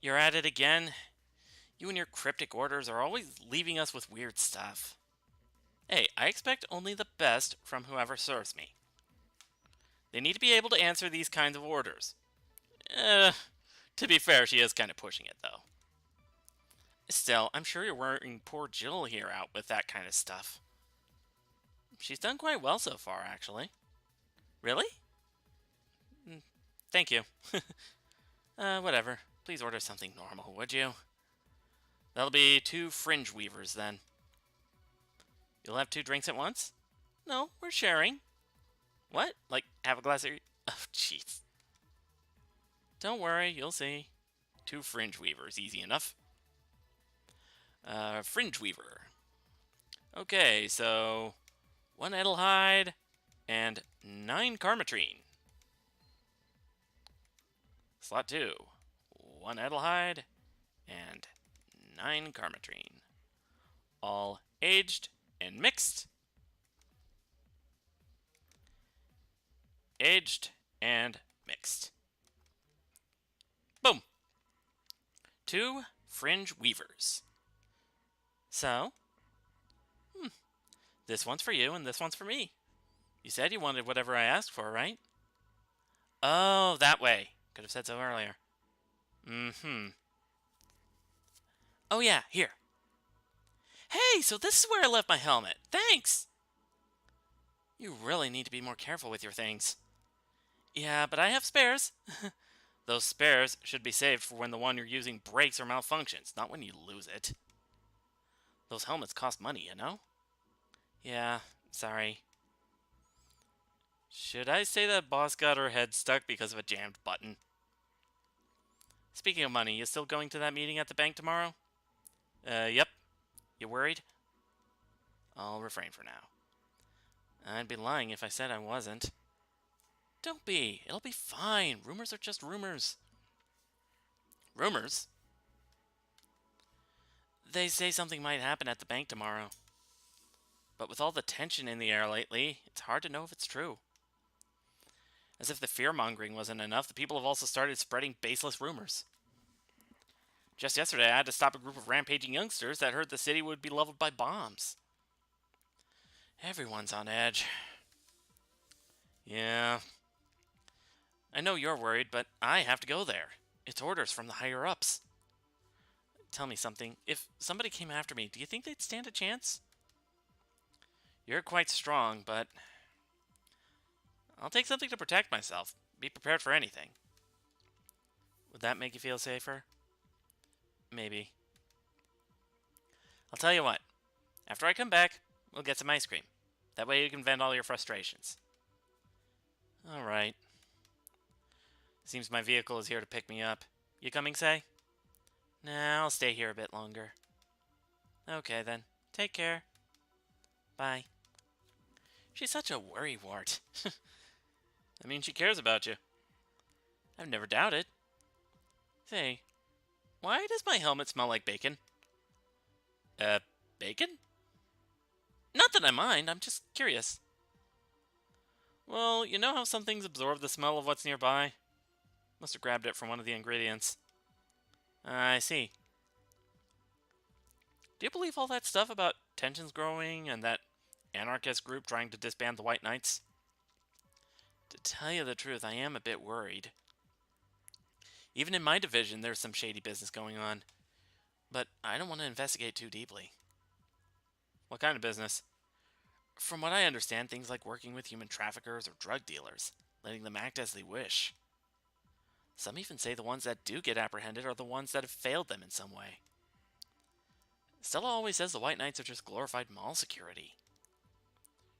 You're at it again? You and your cryptic orders are always leaving us with weird stuff. Hey, I expect only the best from whoever serves me. They need to be able to answer these kinds of orders. To be fair, she is kind of pushing it, though. Still, I'm sure you're wearing poor Jill here out with that kind of stuff. She's done quite well so far, actually. Really? Thank you. Whatever. Please order something normal, would you? That'll be 2 fringe weavers, then. You'll have 2 drinks at once? No, we're sharing. What? Like, have a glass of... Oh, jeez. Don't worry, you'll see. 2 fringe weavers, easy enough. Fringe weaver. Okay, so 1 Edelhide and 9 Karmatrine. Slot 2. 1 Edelhide and 9 Karmatrine. All aged and mixed. Aged and mixed. Boom. 2 fringe weavers. So, this one's for you and this one's for me. You said you wanted whatever I asked for, right? Oh, that way. Could have said so earlier. Oh yeah, here. Hey, so this is where I left my helmet. Thanks! You really need to be more careful with your things. Yeah, but I have spares. Those spares should be saved for when the one you're using breaks or malfunctions, not when you lose it. Those helmets cost money, you know? Yeah, sorry. Should I say that boss got her head stuck because of a jammed button? Speaking of money, you still going to that meeting at the bank tomorrow? Yep. You worried? I'll refrain for now. I'd be lying if I said I wasn't. Don't be. It'll be fine. Rumors are just rumors. Rumors? They say something might happen at the bank tomorrow. But with all the tension in the air lately, it's hard to know if it's true. As if the fear-mongering wasn't enough, the people have also started spreading baseless rumors. Just yesterday, I had to stop a group of rampaging youngsters that heard the city would be leveled by bombs. Everyone's on edge. Yeah. I know you're worried, but I have to go there. It's orders from the higher-ups. Tell me something. If somebody came after me, do you think they'd stand a chance? You're quite strong, but I'll take something to protect myself. Be prepared for anything. Would that make you feel safer? Maybe. I'll tell you what. After I come back, we'll get some ice cream. That way you can vent all your frustrations. Alright. Seems my vehicle is here to pick me up. You coming, Say? Nah, I'll stay here a bit longer. Okay, then. Take care. Bye. She's such a worrywart. I mean, she cares about you. I've never doubted. Say, why does my helmet smell like bacon? Bacon? Not that I mind, I'm just curious. Well, you know how some things absorb the smell of what's nearby? Must have grabbed it from one of the ingredients. I see. Do you believe all that stuff about tensions growing and that anarchist group trying to disband the White Knights? To tell you the truth, I am a bit worried. Even in my division, there's some shady business going on. But I don't want to investigate too deeply. What kind of business? From what I understand, things like working with human traffickers or drug dealers, letting them act as they wish. Some even say the ones that do get apprehended are the ones that have failed them in some way. Stella always says the White Knights are just glorified mall security.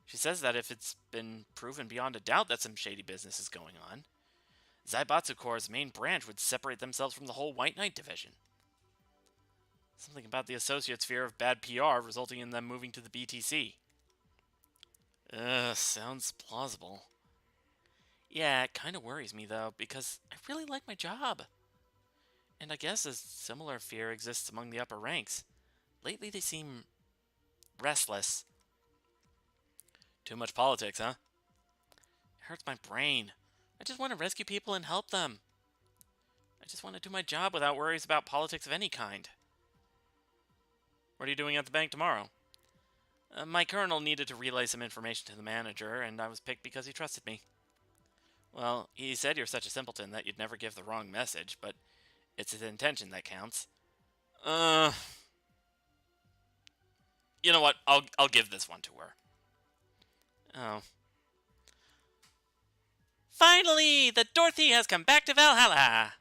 She says that if it's been proven beyond a doubt that some shady business is going on, Zaibatsu Corps' main branch would separate themselves from the whole White Knight division. Something about the Associates' fear of bad PR resulting in them moving to the BTC. Sounds plausible. Yeah, it kind of worries me, though, because I really like my job. And I guess a similar fear exists among the upper ranks. Lately they seem restless. Too much politics, huh? It hurts my brain. I just want to rescue people and help them. I just want to do my job without worries about politics of any kind. What are you doing at the bank tomorrow? My colonel needed to relay some information to the manager, and I was picked because he trusted me. Well, he said you're such a simpleton that you'd never give the wrong message, but it's his intention that counts. You know what? I'll give this one to her. Oh. Finally! The Dorothy has come back to Valhalla!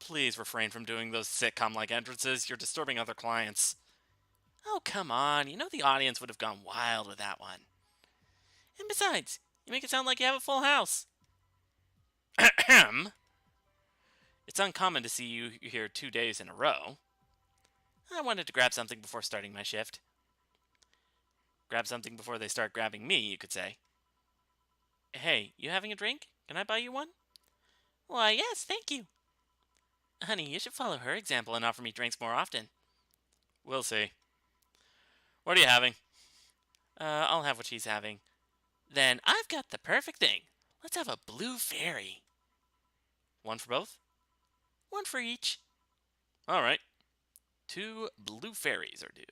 Please refrain from doing those sitcom-like entrances. You're disturbing other clients. Oh, come on. You know the audience would have gone wild with that one. And besides, you make it sound like you have a full house. Ahem. It's uncommon to see you here 2 days in a row. I wanted to grab something before starting my shift. Grab something before they start grabbing me, you could say. Hey, you having a drink? Can I buy you one? Why, yes, thank you. Honey, you should follow her example and offer me drinks more often. We'll see. What are you having? I'll have what she's having. Then I've got the perfect thing. Let's have a blue fairy. One for both? One for each. All right. 2 blue fairies are due.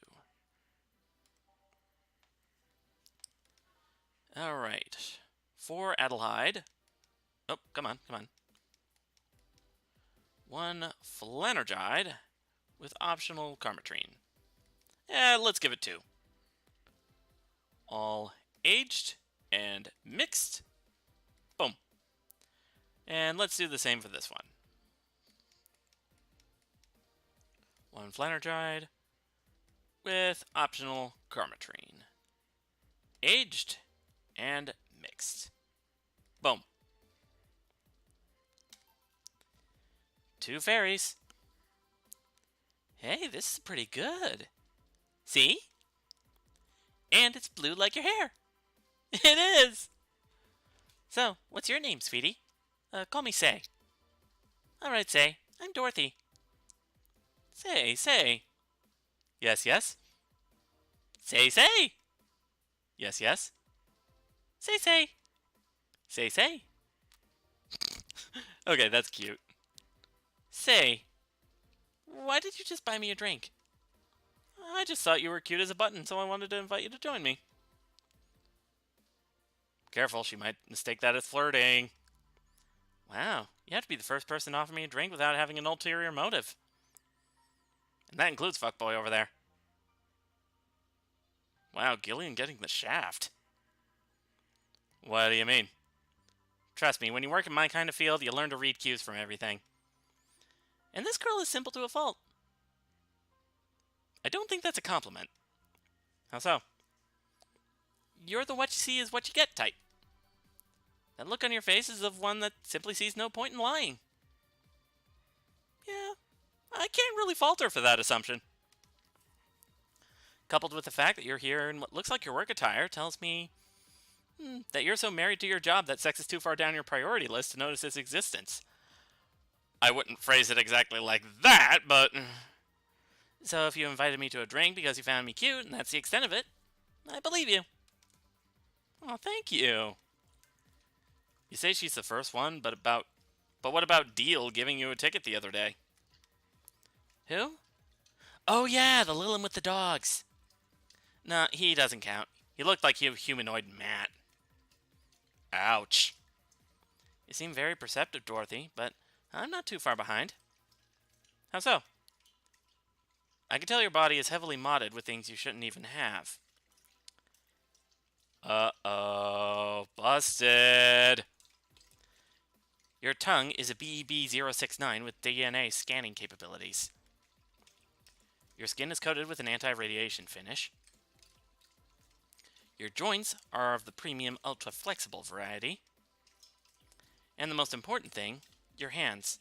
All right. 4 Adelheid. Oh, come on, come on. 1 Flanergide with optional Carmetrine. Let's give it 2. All aged and mixed. Boom. And let's do the same for this one. 1 Flanergide with optional Carmetrine. Aged and mixed. Boom. 2 fairies. Hey, this is pretty good. See? And it's blue like your hair. It is. So, what's your name, sweetie? Call me Say. All right, Say. I'm Dorothy. Say. Yes, yes. Say. Yes, yes. Say. Say. Okay, that's cute. Say, why did you just buy me a drink? I just thought you were cute as a button, so I wanted to invite you to join me. Careful, she might mistake that as flirting. Wow, you have to be the first person to offer me a drink without having an ulterior motive. And that includes fuckboy over there. Wow, Gillian getting the shaft. What do you mean? Trust me, when you work in my kind of field, you learn to read cues from everything. And this girl is simple to a fault. I don't think that's a compliment. How so? You're the what you see is what you get type. That look on your face is of one that simply sees no point in lying. Yeah, I can't really fault her for that assumption. Coupled with the fact that you're here in what looks like your work attire tells me that you're so married to your job that sex is too far down your priority list to notice its existence. I wouldn't phrase it exactly like that, but... So if you invited me to a drink because you found me cute, and that's the extent of it, I believe you. Oh, thank you. You say she's the first one, but what about Deal giving you a ticket the other day? Who? Oh yeah, the Lilin with the dogs. Nah, he doesn't count. He looked like he was humanoid Matt. Ouch. You seem very perceptive, Dorothy, but I'm not too far behind. How so? I can tell your body is heavily modded with things you shouldn't even have. Uh-oh. Busted. Your tongue is a BEB-069 with DNA scanning capabilities. Your skin is coated with an anti-radiation finish. Your joints are of the premium ultra-flexible variety. And the most important thing, your hands.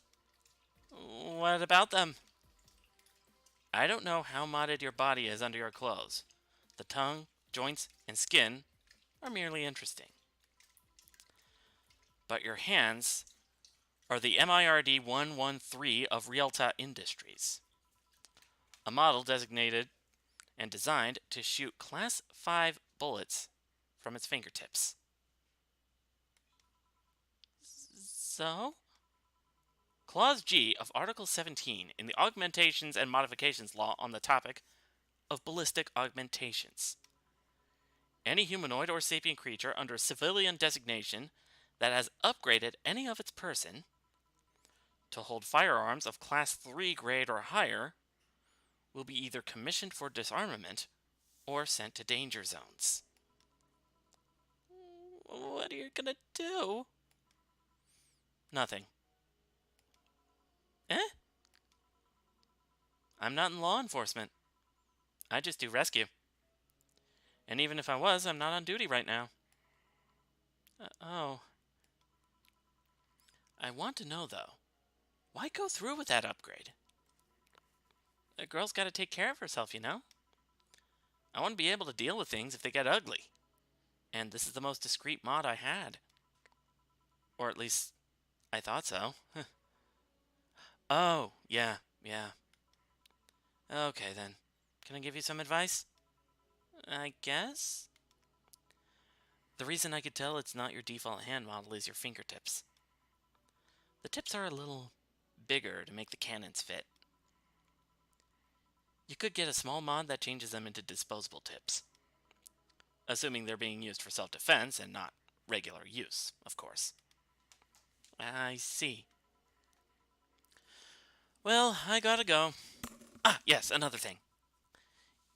What about them? I don't know how modded your body is under your clothes. The tongue, joints, and skin are merely interesting. But your hands are the MIRD 113 of Rialta Industries, a model designated and designed to shoot Class 5 bullets from its fingertips. So? Clause G of Article 17 in the Augmentations and Modifications Law on the topic of ballistic augmentations. Any humanoid or sapient creature under a civilian designation that has upgraded any of its person to hold firearms of Class 3 grade or higher will be either commissioned for disarmament or sent to danger zones. What are you gonna do? Nothing. Eh? I'm not in law enforcement. I just do rescue. And even if I was, I'm not on duty right now. Oh. I want to know, though, why go through with that upgrade? A girl's got to take care of herself, you know? I want to be able to deal with things if they get ugly. And this is the most discreet mod I had. Or at least, I thought so. Oh, yeah. Okay, then. Can I give you some advice? I guess? The reason I could tell it's not your default hand model is your fingertips. The tips are a little bigger to make the cannons fit. You could get a small mod that changes them into disposable tips. Assuming they're being used for self-defense and not regular use, of course. I see. Well, I gotta go. Ah, yes, another thing.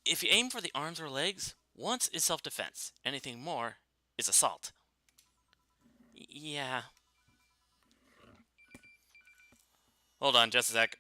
If you aim for the arms or legs, once is self-defense. Anything more is assault. Yeah. Hold on just a sec.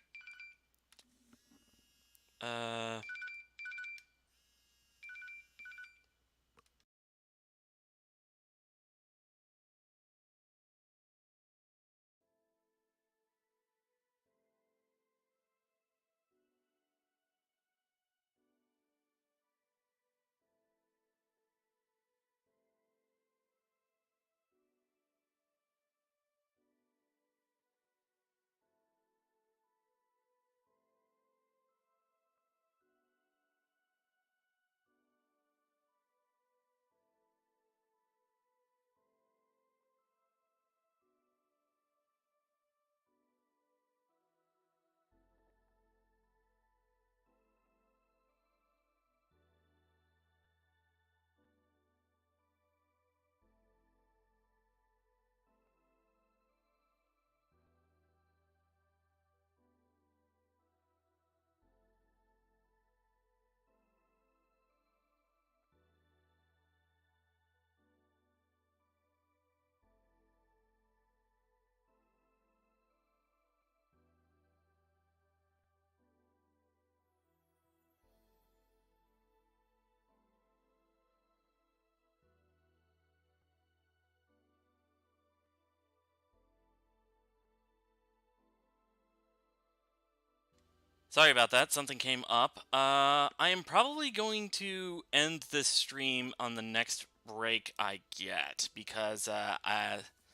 Sorry about that. Something came up. I am probably going to end this stream on the next break I get because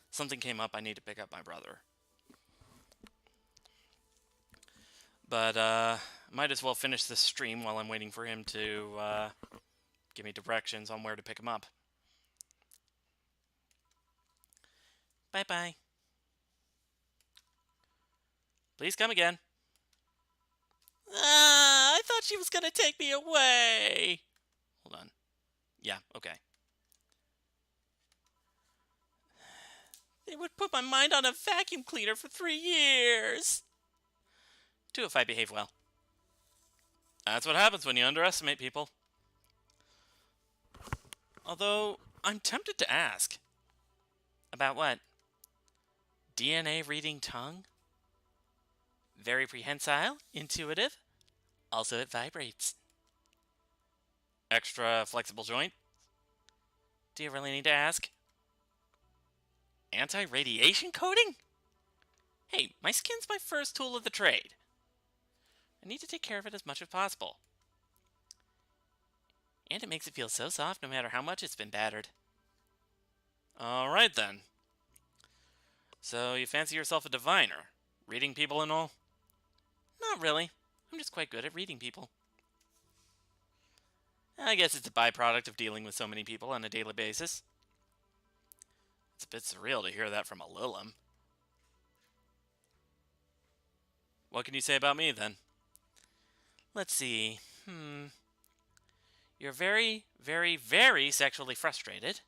something came up. I need to pick up my brother. But might as well finish this stream while I'm waiting for him to give me directions on where to pick him up. Bye-bye. Please come again. I thought she was going to take me away. Hold on. Yeah, okay. They would put my mind on a vacuum cleaner for 3 years. 2 if I behave well. That's what happens when you underestimate people. Although, I'm tempted to ask. About what? DNA reading tongue? Very prehensile, intuitive. Also, it vibrates. Extra flexible joint? Do you really need to ask? Anti-radiation coating? Hey, my skin's my first tool of the trade. I need to take care of it as much as possible. And it makes it feel so soft no matter how much it's been battered. Alright then. So, you fancy yourself a diviner? Reading people and all? Not really. I'm just quite good at reading people. I guess it's a byproduct of dealing with so many people on a daily basis. It's a bit surreal to hear that from a Lilim. What can you say about me, then? Let's see. You're very, very, very sexually frustrated.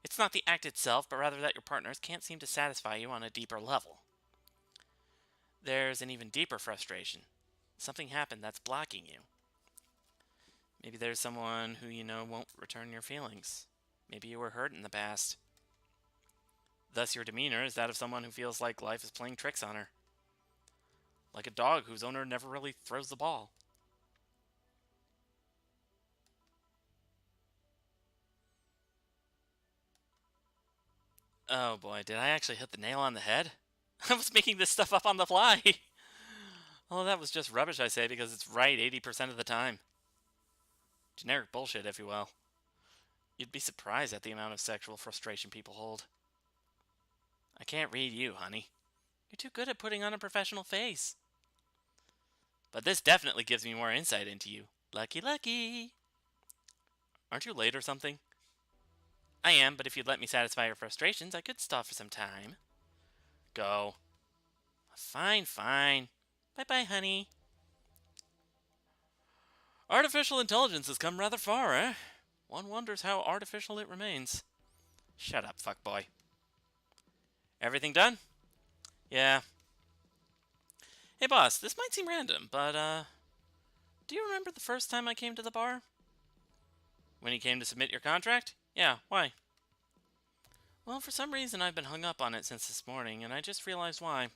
It's not the act itself, but rather that your partners can't seem to satisfy you on a deeper level. There's an even deeper frustration. Something happened that's blocking you. Maybe there's someone who you know won't return your feelings. Maybe you were hurt in the past. Thus your demeanor is that of someone who feels like life is playing tricks on her. like a dog whose owner never really throws the ball. Oh boy, did I actually hit the nail on the head? I was making this stuff up on the fly. Oh, that was just rubbish, I say, because it's right 80% of the time. Generic bullshit, if you will. You'd be surprised at the amount of sexual frustration people hold. I can't read you, honey. You're too good at putting on a professional face. But this definitely gives me more insight into you. Lucky, lucky. Aren't you late or something? I am, but if you'd let me satisfy your frustrations, I could stall for some time. Go. Fine, fine. Bye-bye, honey. Artificial intelligence has come rather far, eh? One wonders how artificial it remains. Shut up, fuckboy. Everything done? Yeah. Hey, boss, this might seem random, but, do you remember the first time I came to the bar? When you came to submit your contract? Yeah, why? Well, for some reason I've been hung up on it since this morning, and I just realized why.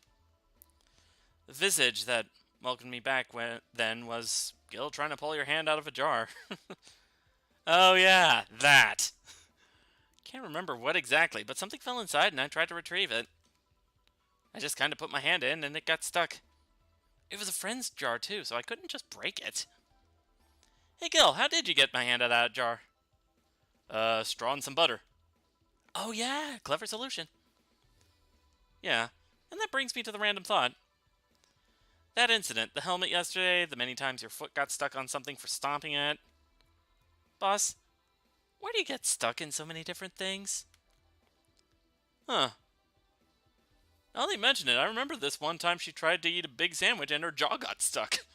The visage that welcomed me back then was Gil trying to pull your hand out of a jar. Oh yeah, that. Can't remember what exactly, but something fell inside and I tried to retrieve it. I just kind of put my hand in and it got stuck. It was a friend's jar too, so I couldn't just break it. Hey Gil, how did you get my hand out of that jar? Straw and some butter. Oh yeah, clever solution. Yeah, and that brings me to the random thought. That incident, the helmet yesterday, the many times your foot got stuck on something for stomping it. Boss, why do you get stuck in so many different things? Huh. Now that you mention it, I remember this one time she tried to eat a big sandwich and her jaw got stuck.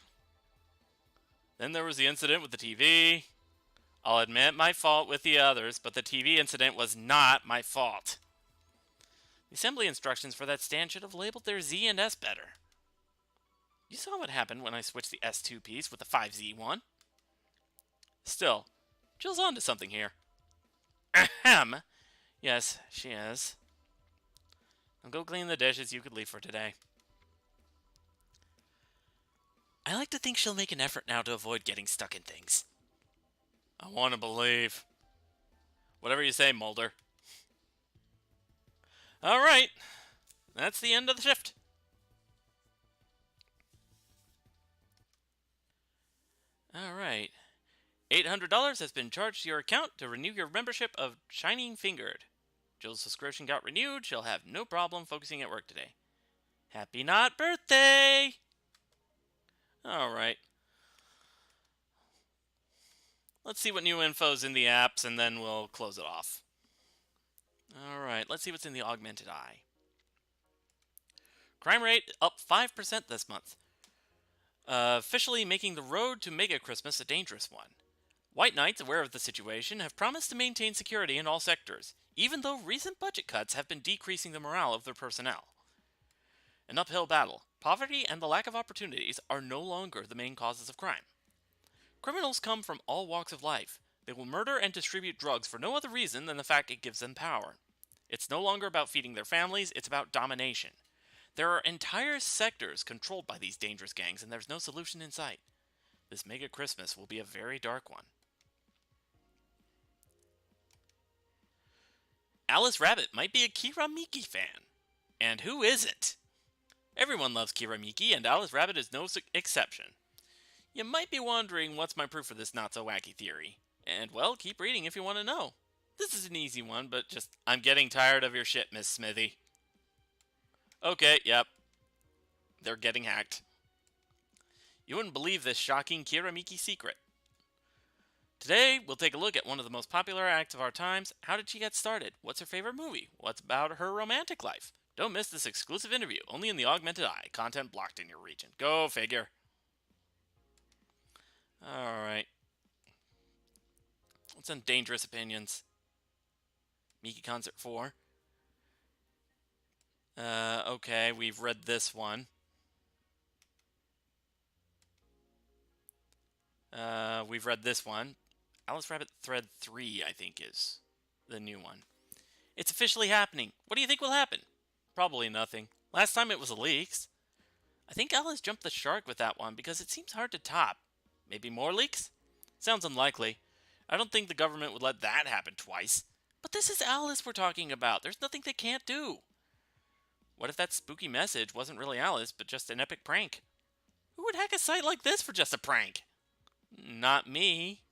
Then there was the incident with the TV. I'll admit my fault with the others, but the TV incident was not my fault. The assembly instructions for that stand should have labeled their Z and S better. You saw what happened when I switched the S2 piece with the 5Z one. Still, Jill's onto something here. Ahem. Yes, she is. Now go clean the dishes you could leave for today. I like to think she'll make an effort now to avoid getting stuck in things. I want to believe. Whatever you say, Mulder. Alright. That's the end of the shift. Alright. $800 has been charged to your account to renew your membership of Shining Fingered. Jill's subscription got renewed. She'll have no problem focusing at work today. Happy not birthday! Alright. Let's see what new info's in the apps, and then we'll close it off. Alright, let's see what's in the Augmented Eye. Crime rate up 5% this month. Officially making the road to Mega Christmas a dangerous one. White Knights, aware of the situation, have promised to maintain security in all sectors, even though recent budget cuts have been decreasing the morale of their personnel. An uphill battle. Poverty and the lack of opportunities are no longer the main causes of crime. Criminals come from all walks of life. They will murder and distribute drugs for no other reason than the fact it gives them power. It's no longer about feeding their families, it's about domination. There are entire sectors controlled by these dangerous gangs, and there's no solution in sight. This Mega Christmas will be a very dark one. Alice Rabbit might be a Kira Miki fan. And who isn't? Everyone loves Kira Miki, and Alice Rabbit is no exception. You might be wondering what's my proof for this not-so-wacky theory. And, well, keep reading if you want to know. This is an easy one, but just, I'm getting tired of your shit, Miss Smithy. Okay, yep. They're getting hacked. You wouldn't believe this shocking Kira Miki secret. Today, we'll take a look at one of the most popular acts of our times. How did she get started? What's her favorite movie? What's about her romantic life? Don't miss this exclusive interview, only in the Augmented Eye. Content blocked in your region. Go figure. Alright. What's on Dangerous Opinions? Miki Concert 4. Okay, we've read this one. We've read this one. Alice Rabbit Thread 3, I think, is the new one. It's officially happening. What do you think will happen? Probably nothing. Last time it was leaks. I think Alice jumped the shark with that one because it seems hard to top. Maybe more leaks? Sounds unlikely. I don't think the government would let that happen twice. But this is Alice we're talking about. There's nothing they can't do. What if that spooky message wasn't really Alice, but just an epic prank? Who would hack a site like this for just a prank? Not me.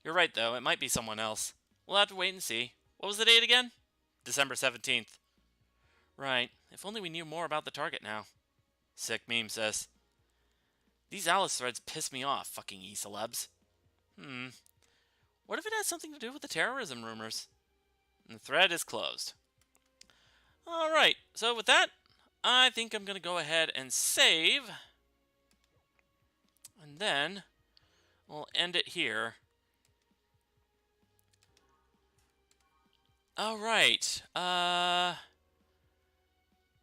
You're right, though. It might be someone else. We'll have to wait and see. What was the date again? December 17th. Right. If only we knew more about the target now. Sick meme says. These Alice threads piss me off, fucking e-celebs. What if it has something to do with the terrorism rumors? And the thread is closed. Alright, so with that, I think I'm going to go ahead and save. And then we'll end it here. Alright,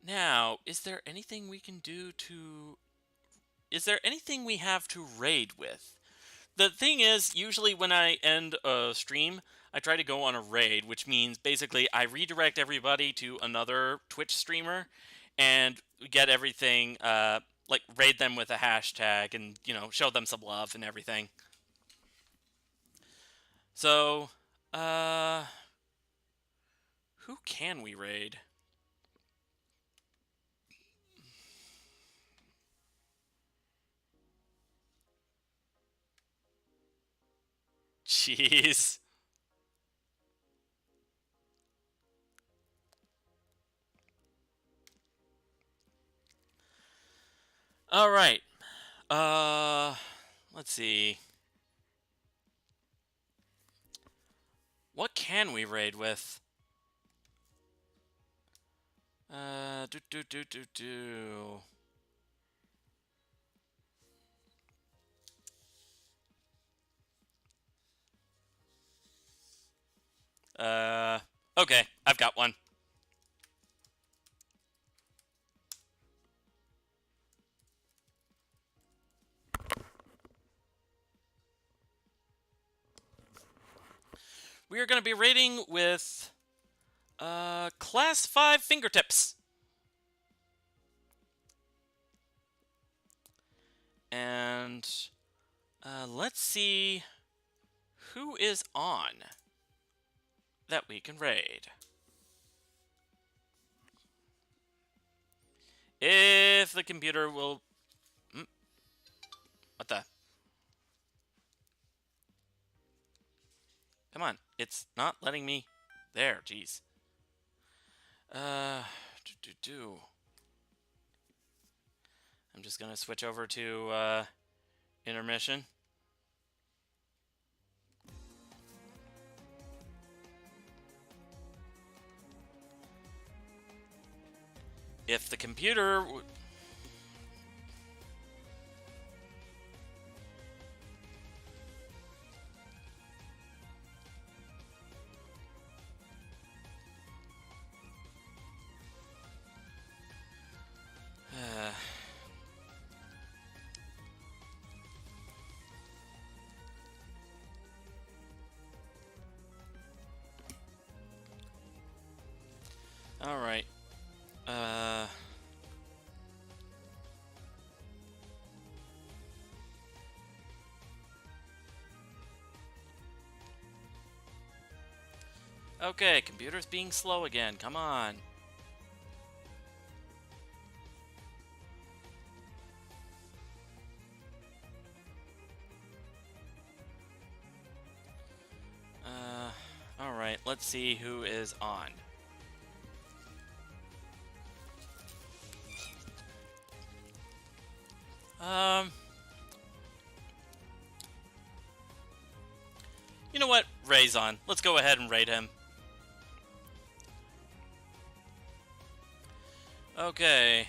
now, is there anything we can do to... Is there anything we have to raid with? The thing is, usually when I end a stream, I try to go on a raid, which means basically I redirect everybody to another Twitch streamer and get everything, like raid them with a hashtag and, you know, show them some love and everything. So, who can we raid? Jeez. Alright. Let's see. What can we raid with? Okay, I've got one. We are going to be raiding with Class 5 fingertips. And let's see who is on that we can raid. If the computer will... What the... Come on, it's not letting me... There, jeez. I'm just gonna switch over to intermission. If the computer... Alright. Okay, computer's being slow again. Come on. Alright, let's see who is on. You know what? Ray's on. Let's go ahead and raid him. Okay.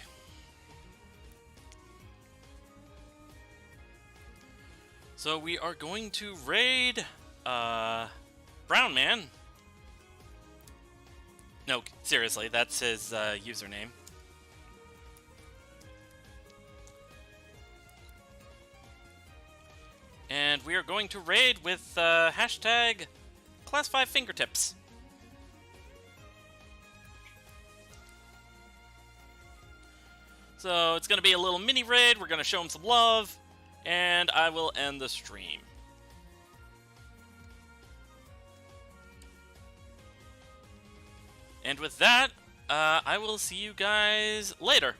So we are going to raid, Brown Man. No, seriously, that's his, username. And we are going to raid with, hashtag Class 5 fingertips. So it's going to be a little mini raid. We're going to show him some love, and I will end the stream. And with that, I will see you guys later.